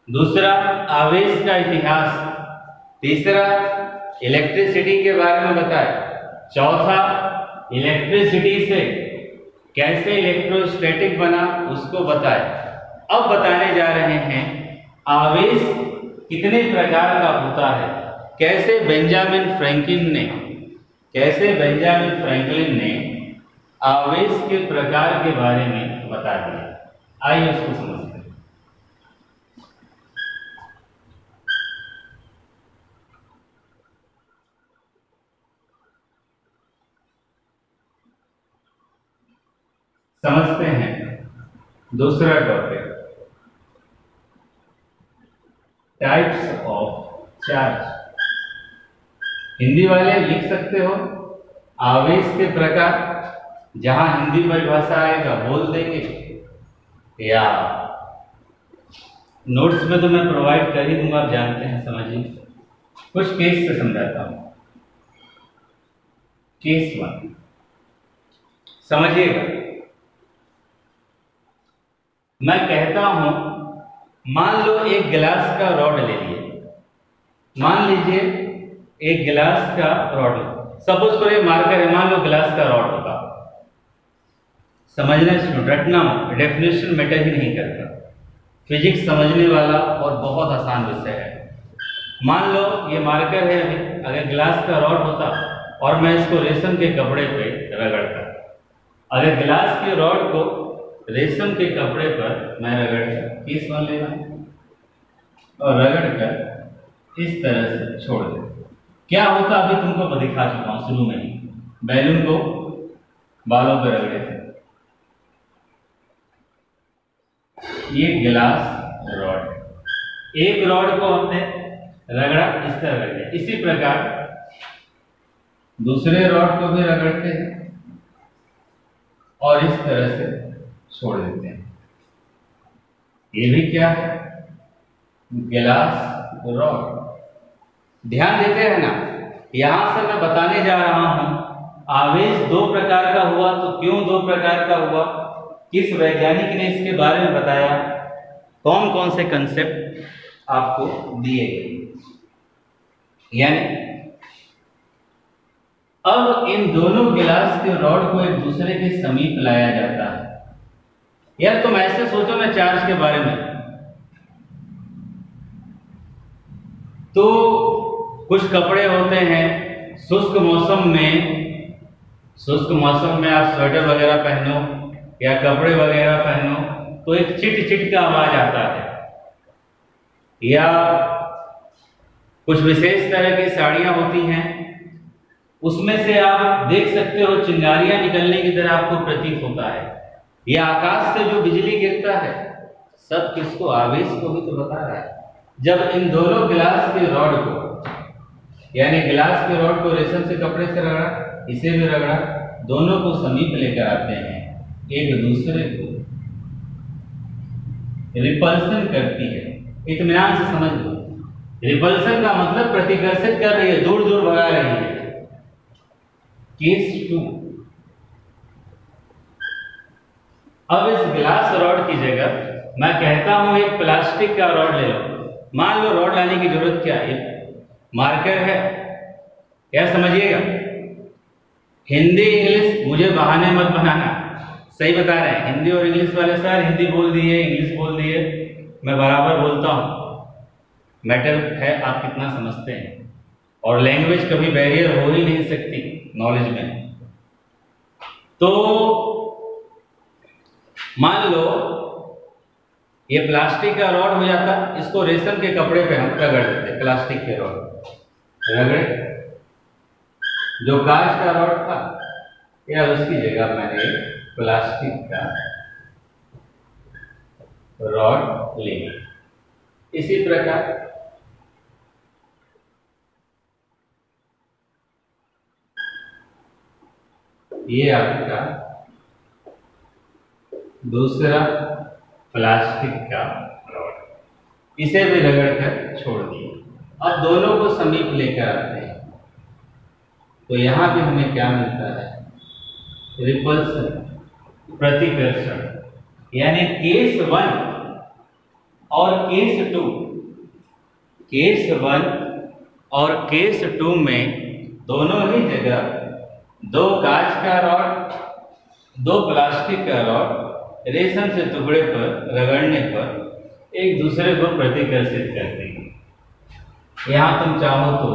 दूसरा आवेश का इतिहास, तीसरा इलेक्ट्रिसिटी के बारे में बताया, चौथा इलेक्ट्रिसिटी से कैसे इलेक्ट्रोस्टैटिक बना उसको बताया। अब बताने जा रहे हैं आवेश कितने प्रकार का होता है, कैसे बेंजामिन फ्रैंकलिन ने आवेश के प्रकार के बारे में बता दिया। आइए उसको समझते हैं। समझते हैं दूसरा topic, types of charge. Hindi वाले लिख सकते हो आवेश के प्रकार, जहां हिंदी परिभाषा आएगा बोल देंगे, या नोट्स में तो मैं प्रोवाइड कर ही दूंगा, आप जानते हैं, समझिए। कुछ केस से समझाता हूं। केस 1 समझिएगा। मैं कहता हूं, मान लो एक गिलास का रॉड ले लिए, मान लीजिए एक गिलास का रॉड, सपोज करो मार्कर है, मान लो गिलास का रॉड होगा। समझना, इसमें रटना, डेफिनेशन मैटर ही नहीं करता। फिजिक्स समझने वाला और बहुत आसान विषय है। मान लो ये मार्कर है, अभी अगर गिलास का रॉड होता और मैं इसको रेशम के कपड़े पे रगड़ता, अगर गिलास के रॉड को रेशम के कपड़े पर मैं रगड़ कर, केस 1 लेना और रगड़ कर इस तरह से छोड़ दे। क्या होता अभी तुमको दिखा चुका हूं शुरू में ही, बैलून को बालों पर रगड़े थे। ये गिलास रॉड, एक रॉड को हमने रगड़ा, इस तरह रख दिया। इसी प्रकार दूसरे रॉड को भी रगड़ते हैं और इस तरह से छोड़ देते हैं। ये भी क्या है? गिलास रॉड। ध्यान देते हैं ना, यहां से मैं बताने जा रहा हूं आवेश 2 प्रकार का हुआ, तो क्यों 2 प्रकार का हुआ, किस वैज्ञानिक ने इसके बारे में बताया, कौन कौन से कंसेप्ट आपको दिए गए। यानी अब इन दोनों गिलास के रॉड को एक दूसरे के समीप लाया जाता है। यार तुम ऐसे सोचो ना चार्ज के बारे में, तो कुछ कपड़े होते हैं शुष्क मौसम में आप स्वेटर वगैरह पहनो या कपड़े वगैरह पहनो तो एक चिट चिट का आवाज आता है, या कुछ विशेष तरह की साड़ियां होती हैं उसमें से आप देख सकते हो चिंगारियां निकलने की तरह आपको प्रतीत होता है, या आकाश से जो बिजली गिरता है, सब किसको? आवेश को भी तो बता रहा है। जब इन दोनों गिलास के रॉड को, यानी गिलास के रॉड को रेशम से कपड़े से रगड़ा, इसे भी रगड़ा, दोनों को समीप लेकर आते हैं, एक दूसरे को रिपल्सन करती है। इत्मीनान से समझ लो, रिपल्सन का मतलब प्रतिकर्षित कर रही है, दूर दूर भगा रही है। केस 2, अब इस गिलास रॉड की जगह मैं कहता हूं एक प्लास्टिक का रॉड ले लो। मान लो रॉड लाने की जरूरत क्या है, मार्कर है, क्या समझिएगा, हिंदी इंग्लिश मुझे बहाने मत बनाना, सही बता रहे हैं। हिंदी और इंग्लिश वाले सर हिंदी बोल दिए, इंग्लिश बोल दिए, मैं बराबर बोलता हूं। मैटर है आप कितना समझते हैं, और लैंग्वेज कभी बैरियर हो ही नहीं सकती नॉलेज में। तो मान लो ये प्लास्टिक का रॉड हो जाता, इसको रेशम के कपड़े पे हम रगड़ देते, प्लास्टिक के रॉड रगड़े, जो कांच का रॉड था या उसकी जगह मैंने प्लास्टिक का रॉड ले। इसी प्रकार ये आपका दूसरा प्लास्टिक का रॉड, इसे भी रगड़ कर छोड़ दिए। अब दोनों को समीप लेकर आते हैं, तो यहां भी हमें क्या मिलता है? रिपल्सन, प्रतिकर्षण। यानी केस 1 और केस 2, केस 1 और केस 2 में दोनों ही जगह 2 कांच का रॉड, 2 प्लास्टिक का रॉड रेशम से टुकड़े पर रगड़ने पर एक दूसरे को प्रतिकर्षित करते हैं। यहां तुम चाहो तो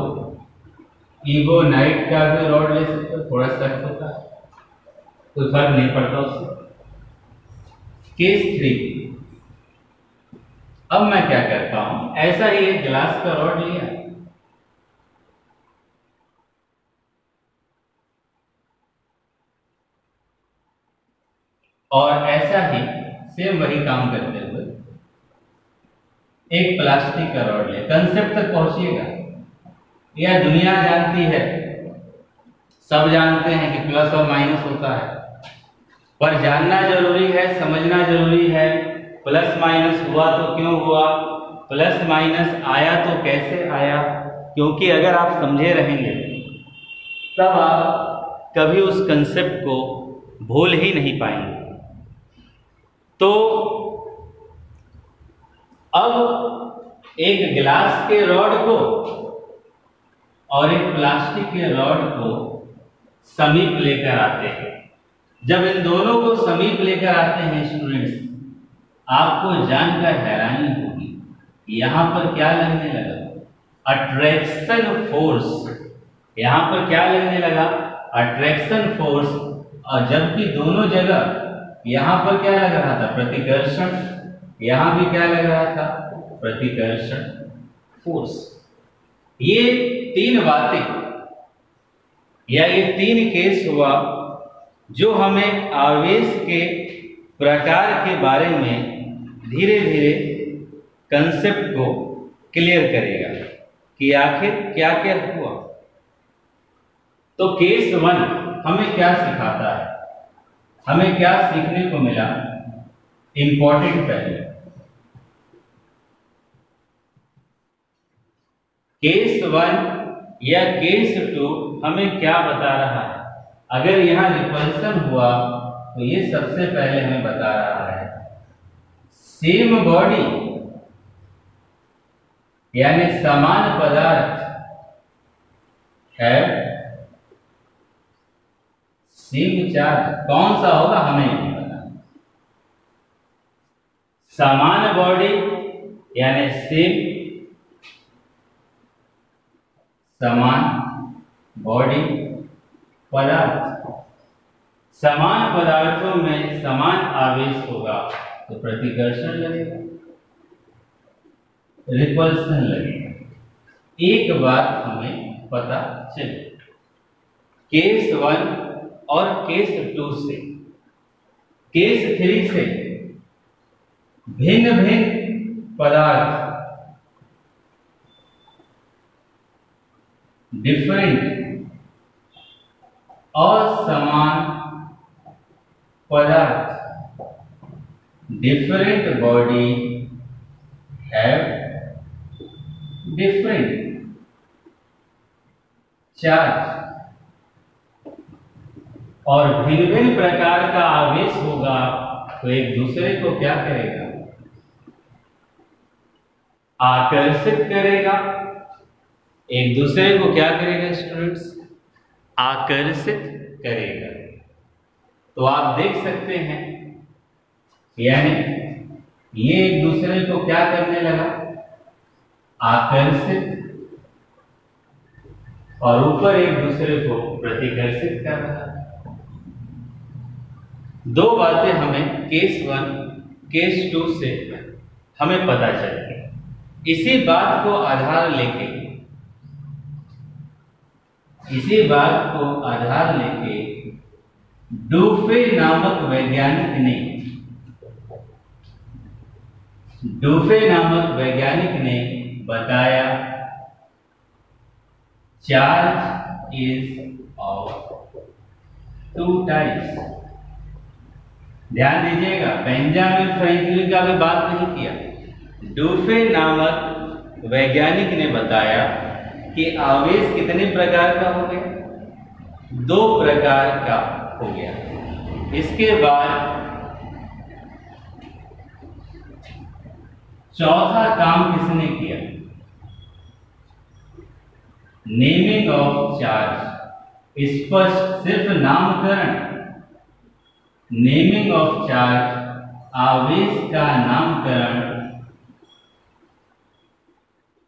ईगोनाइट का भी रॉड ले सकते हो, थोड़ा सख्त होता है, कोई फर्क नहीं पड़ता उससे। केस 3, अब मैं क्या करता हूं, ऐसा ही एक गिलास का रॉड लिया, और ऐसा ही सेम वही काम करते हुए एक प्लास्टिक का रॉड लिया। कंसेप्ट तक पहुंचिएगा। यह दुनिया जानती है, सब जानते हैं कि प्लस और माइनस होता है, पर जानना जरूरी है, समझना जरूरी है। प्लस माइनस हुआ तो क्यों हुआ, प्लस माइनस आया तो कैसे आया, क्योंकि अगर आप समझे रहेंगे तब आप कभी उस कंसेप्ट को भूल ही नहीं पाएंगे। तो अब एक गिलास के रॉड को और एक प्लास्टिक के रॉड को समीप लेकर आते हैं। जब इन दोनों को समीप लेकर आते हैं स्टूडेंट्स, आपको जानकर हैरानी होगी, यहां पर क्या लगने लगा? Attraction force. यहां पर क्या लगने लगा? Attraction force. और जबकि दोनों जगह यहां पर क्या लग रहा था? प्रतिकर्षण। यहां भी क्या लग रहा था? प्रतिकर्षण फोर्स। ये तीन बातें या ये तीन केस हुआ जो हमें आवेश के प्रकार के बारे में धीरे धीरे कंसेप्ट को क्लियर करेगा कि आखिर क्या क्या हुआ। तो केस 1 हमें क्या सिखाता है? हमें क्या सीखने को मिला? इंपॉर्टेंट पहले केस 1 या केस 2 हमें क्या बता रहा है? अगर यहां रिपल्सन हुआ तो ये सबसे पहले हमें बता रहा है सेम बॉडी यानी समान पदार्थ है सेम चार्ज। कौन सा होगा हमें नहीं पता। समान बॉडी यानी सेम, समान बॉडी पदार्थ, समान पदार्थों में समान आवेश होगा तो प्रतिकर्षण लगेगा, रिपल्सन लगेगा। एक बात हमें पता चली केस 1 और केस 2 से। केस 3 से भिन्न भिन्न पदार्थ, डिफरेंट असमान पदार्थ, different body have different charge और भिन्न भिन्न प्रकार का आवेश होगा तो एक दूसरे को क्या करेगा? आकर्षित करेगा। एक दूसरे को क्या करेगा स्टूडेंट्स? आकर्षित करेगा। तो आप देख सकते हैं यानी ये एक दूसरे को क्या करने लगा? आकर्षित, और ऊपर एक दूसरे को प्रतिकर्षित कर रहा है। दो बातें हमें केस 1 केस 2 से हमें पता चली। इसी बात को आधार लेके डूफे नामक वैज्ञानिक ने बताया चार्ज इज ऑफ 2 टाइप्स। ध्यान दीजिएगा, बेंजामिन फ्रैंकलिन का भी बात नहीं किया। डूफे नामक वैज्ञानिक ने बताया कि आवेश कितने प्रकार का हो गया? 2 प्रकार का हो गया। इसके बाद चौथा काम किसने किया? Naming of charge. स्पष्ट सिर्फ नामकरण, नेमिंग ऑफ चार्ज, आवेश का नामकरण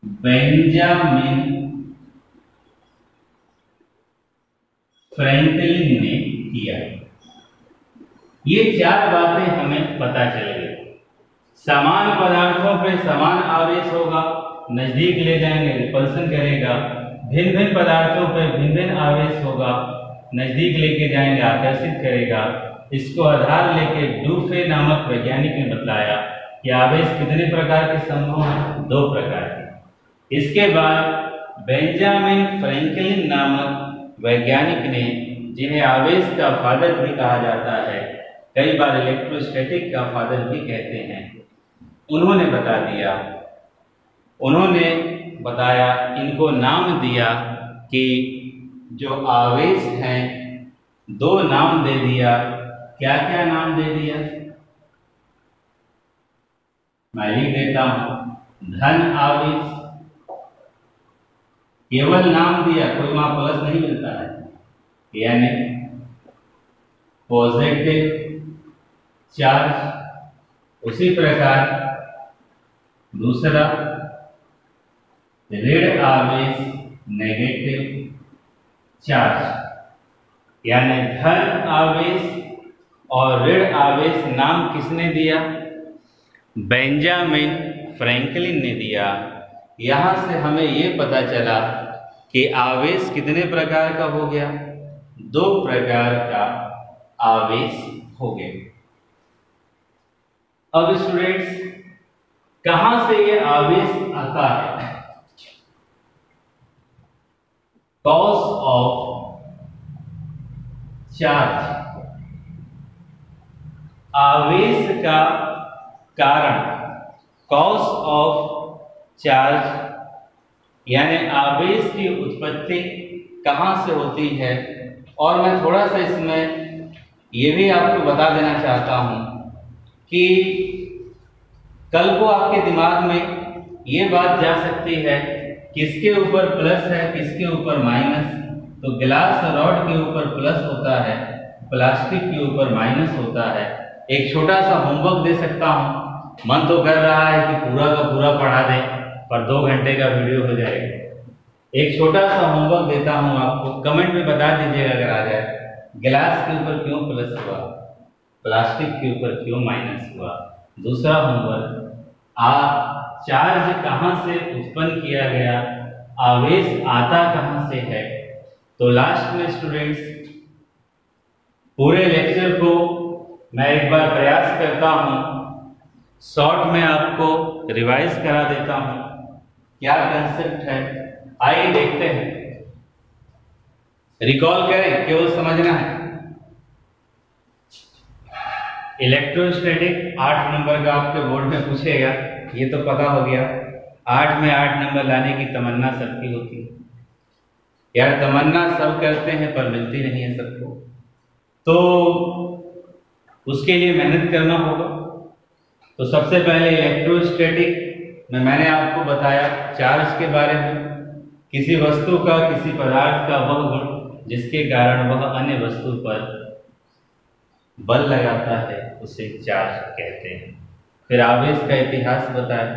बेंजामिन फ्रैंकलिन ने किया। ये 4 बातें हमें पता चल गई। समान पदार्थों पर समान आवेश होगा, नजदीक ले जाएंगे रिपल्सन करेगा। भिन्न भिन्न पदार्थों पर भिन्न भिन्न आवेश होगा, नजदीक लेके जाएंगे आकर्षित करेगा। इसको आधार लेके डूफे नामक वैज्ञानिक ने बताया कि आवेश कितने प्रकार के संभव हैं? 2 प्रकार के। इसके बाद बेंजामिन फ्रैंकलिन नामक वैज्ञानिक ने, जिन्हें आवेश का फादर भी कहा जाता है, कई बार इलेक्ट्रोस्टैटिक का फादर भी कहते हैं, उन्होंने बताया, इनको नाम दिया कि जो आवेश हैं 2 नाम दे दिया। क्या क्या नाम दे दिया? मैं लिख देता हूं। धन आवेश, केवल नाम दिया, कोई वहां प्लस नहीं मिलता है, यानी पॉजिटिव चार्ज। उसी प्रकार दूसरा ऋण आवेश, नेगेटिव चार्ज, यानी धन आवेश और ऋण आवेश नाम किसने दिया? बेंजामिन फ्रैंकलिन ने दिया। यहाँ से हमें ये पता चला कि आवेश कितने प्रकार का हो गया? 2 प्रकार का आवेश हो गए। अब स्टूडेंट्स, कहां से ये आवेश आता है? कॉज ऑफ चार्ज, आवेश का कारण, कॉज ऑफ चार्ज यानी आवेश की उत्पत्ति कहां से होती है। और मैं थोड़ा सा इसमें ये भी आपको बता देना चाहता हूं कि कल को आपके दिमाग में ये बात जा सकती है किसके ऊपर प्लस है किसके ऊपर माइनस। तो गिलास रॉड के ऊपर प्लस होता है, प्लास्टिक के ऊपर माइनस होता है। एक छोटा सा होमवर्क दे सकता हूं, मन तो कर रहा है कि पूरा का पूरा पढ़ा दे, पर 2 घंटे का वीडियो हो जाएगा। एक छोटा सा होमवर्क देता हूं आपको, कमेंट में बता दीजिएगा अगर आ जाए। गिलास के ऊपर क्यों प्लस हुआ, प्लास्टिक के ऊपर क्यों माइनस हुआ। दूसरा होमवर्क, चार्ज कहां से उत्पन्न किया गया, आवेश आता कहां से है। तो लास्ट में स्टूडेंट्स, पूरे लेक्चर को मैं एक बार प्रयास करता हूं, शॉर्ट में आपको रिवाइज करा देता हूं क्या कंसेप्ट है। आइए देखते हैं, रिकॉल करें, केवल समझना है। इलेक्ट्रोस्टैटिक 8 नंबर का आपके बोर्ड में पूछेगा, ये तो पता हो गया। 8 में 8 नंबर लाने की तमन्ना सबकी होती है यार, तमन्ना सब करते हैं पर मिलती नहीं है सबको, तो उसके लिए मेहनत करना होगा। तो सबसे पहले इलेक्ट्रोस्टैटिक में मैंने आपको बताया चार्ज के बारे में, किसी वस्तु का, किसी पदार्थ का वह गुण जिसके कारण वह अन्य वस्तु पर बल लगाता है उसे चार्ज कहते हैं। फिर आवेश का इतिहास बताया,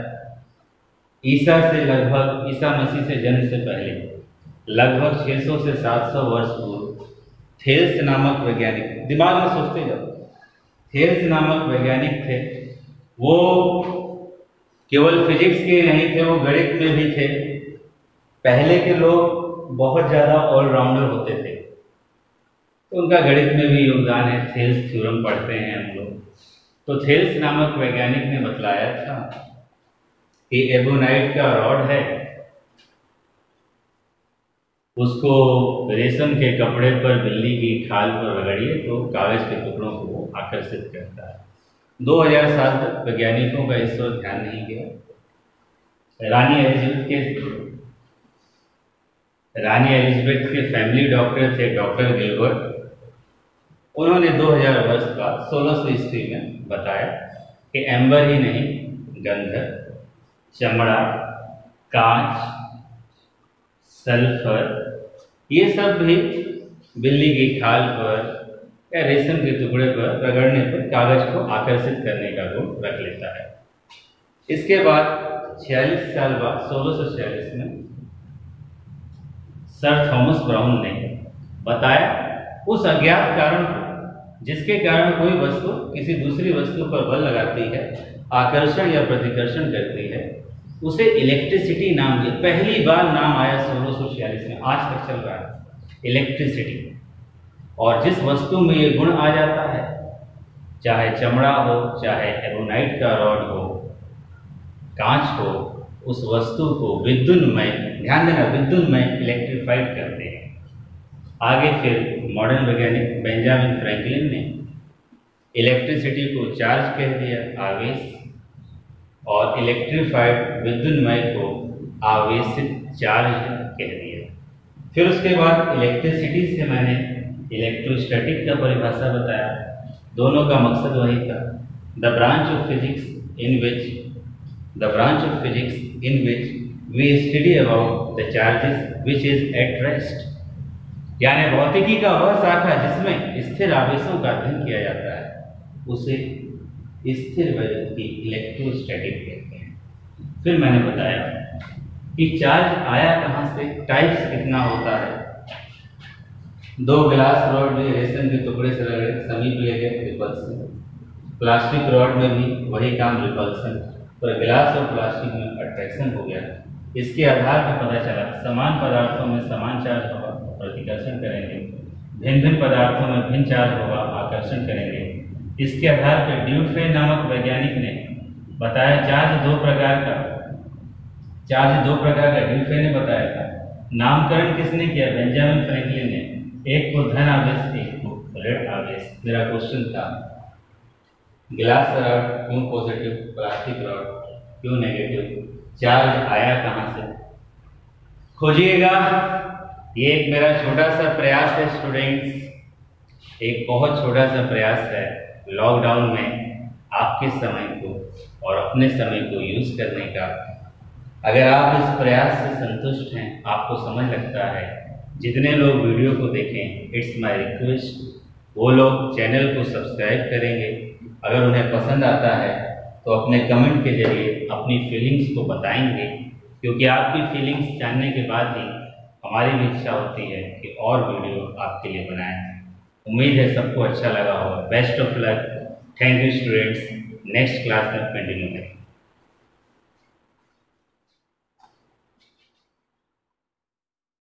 ईसा मसीह से जन्म से पहले लगभग 600 से 700 वर्ष पूर्व थेल्स नामक वैज्ञानिक, दिमाग में सोचते जाओ, थेल्स नामक वैज्ञानिक थे। वो केवल फिजिक्स के नहीं थे, वो गणित में भी थे। पहले के लोग बहुत ज़्यादा ऑलराउंडर होते थे, तो उनका गणित में भी योगदान है। थेल्स थ्योरम पढ़ते हैं हम लोग। तो थेल्स नामक वैज्ञानिक ने बतलाया था कि एबोनाइट का रॉड है, उसको रेशम के कपड़े पर बिल्ली की खाल पर रगड़िए तो कागज के टुकड़ों को वो आकर्षित करता है। 2000 साल तक वैज्ञानिकों का इस पर ध्यान नहीं गया। रानी एलिजाबेथ के फैमिली डॉक्टर थे डॉक्टर गिलबर्ट, उन्होंने 2000 वर्ष बाद 1600 ईस्वी में बताया कि एम्बर ही नहीं, गंधक, चमड़ा, कांच, सल्फर, ये सब भी बिल्ली की खाल पर या रेशम के टुकड़े पर रगड़ने पर कागज को आकर्षित करने का गुण रख लेता है। इसके बाद 46 साल बाद 1646 में सर थॉमस ब्राउन ने बताया उस अज्ञात कारण को जिसके कारण कोई वस्तु किसी दूसरी वस्तु पर बल लगाती है, आकर्षण या प्रतिकर्षण करती है, उसे इलेक्ट्रिसिटी नाम दिया। पहली बार नाम आया 1646 में, आज तक चल रहा है इलेक्ट्रिसिटी। और जिस वस्तु में ये गुण आ जाता है, चाहे चमड़ा हो, चाहे एबोनाइट का रॉड हो, कांच हो, उस वस्तु को विद्युन्मय, ध्यान देना, विद्युन्मय इलेक्ट्रीफाइड करते हैं। आगे फिर मॉडर्न वैज्ञानिक बेंजामिन फ्रैंकलिन ने इलेक्ट्रिसिटी को चार्ज कह दिया, आवेश, और इलेक्ट्रीफाइड विद्युन्मय को आवेशित चार्ज कह दिया। फिर उसके बाद इलेक्ट्रिसिटी से मैंने इलेक्ट्रोस्टैटिक का परिभाषा बताया। दोनों का मकसद वही था, the branch of physics in which we study about the charges which is at rest, यानी भौतिकी का वह शाखा जिसमें स्थिर आवेशों का अध्ययन किया जाता है, उसे स्थिर वैद्युति इलेक्ट्रोस्टैटिक कहते हैं। फिर मैंने बताया कि चार्ज आया कहाँ से, टाइप्स कितना होता है। दो ग्लास रॉड भी रेशम के टुकड़े से रगड़े समीप ले गए, रिपल्सन। प्लास्टिक रॉड में भी वही काम, रिपल्सन, पर ग्लास और प्लास्टिक में अट्रैक्शन हो गया। इसके आधार पर पता चला समान पदार्थों में समान चार्ज होगा, प्रतिकर्षण करेंगे, भिन्न भिन्न पदार्थों में भिन्न चार्ज होगा, आकर्षण करेंगे। इसके आधार पर ड्यूफे नामक वैज्ञानिक ने बताया चार्ज दो प्रकार का ड्यूफे ने बताया था। नामकरण किसने किया? बेंजामिन फ्रैंकलिन ने। एक को धन आवेश, एक को ऋण आवेश। मेरा क्वेश्चन था गिलास रॉड क्यों पॉजिटिव, प्लास्टिक रॉड क्यों नेगेटिव, चार्ज आया कहाँ से? खोजिएगा। ये एक मेरा छोटा सा प्रयास है स्टूडेंट्स, एक बहुत छोटा सा प्रयास है लॉकडाउन में आपके समय को और अपने समय को यूज करने का। अगर आप इस प्रयास से संतुष्ट हैं, आपको समझ लगता है, जितने लोग वीडियो को देखें, इट्स माय रिक्वेस्ट वो लोग चैनल को सब्सक्राइब करेंगे। अगर उन्हें पसंद आता है तो अपने कमेंट के जरिए अपनी फीलिंग्स को बताएंगे, क्योंकि आपकी फीलिंग्स जानने के बाद ही हमारी भी इच्छा होती है कि और वीडियो आपके लिए बनाएं। उम्मीद है सबको अच्छा लगा होगा। Best of luck. Thank you students. Next class में कंटिन्यू करें।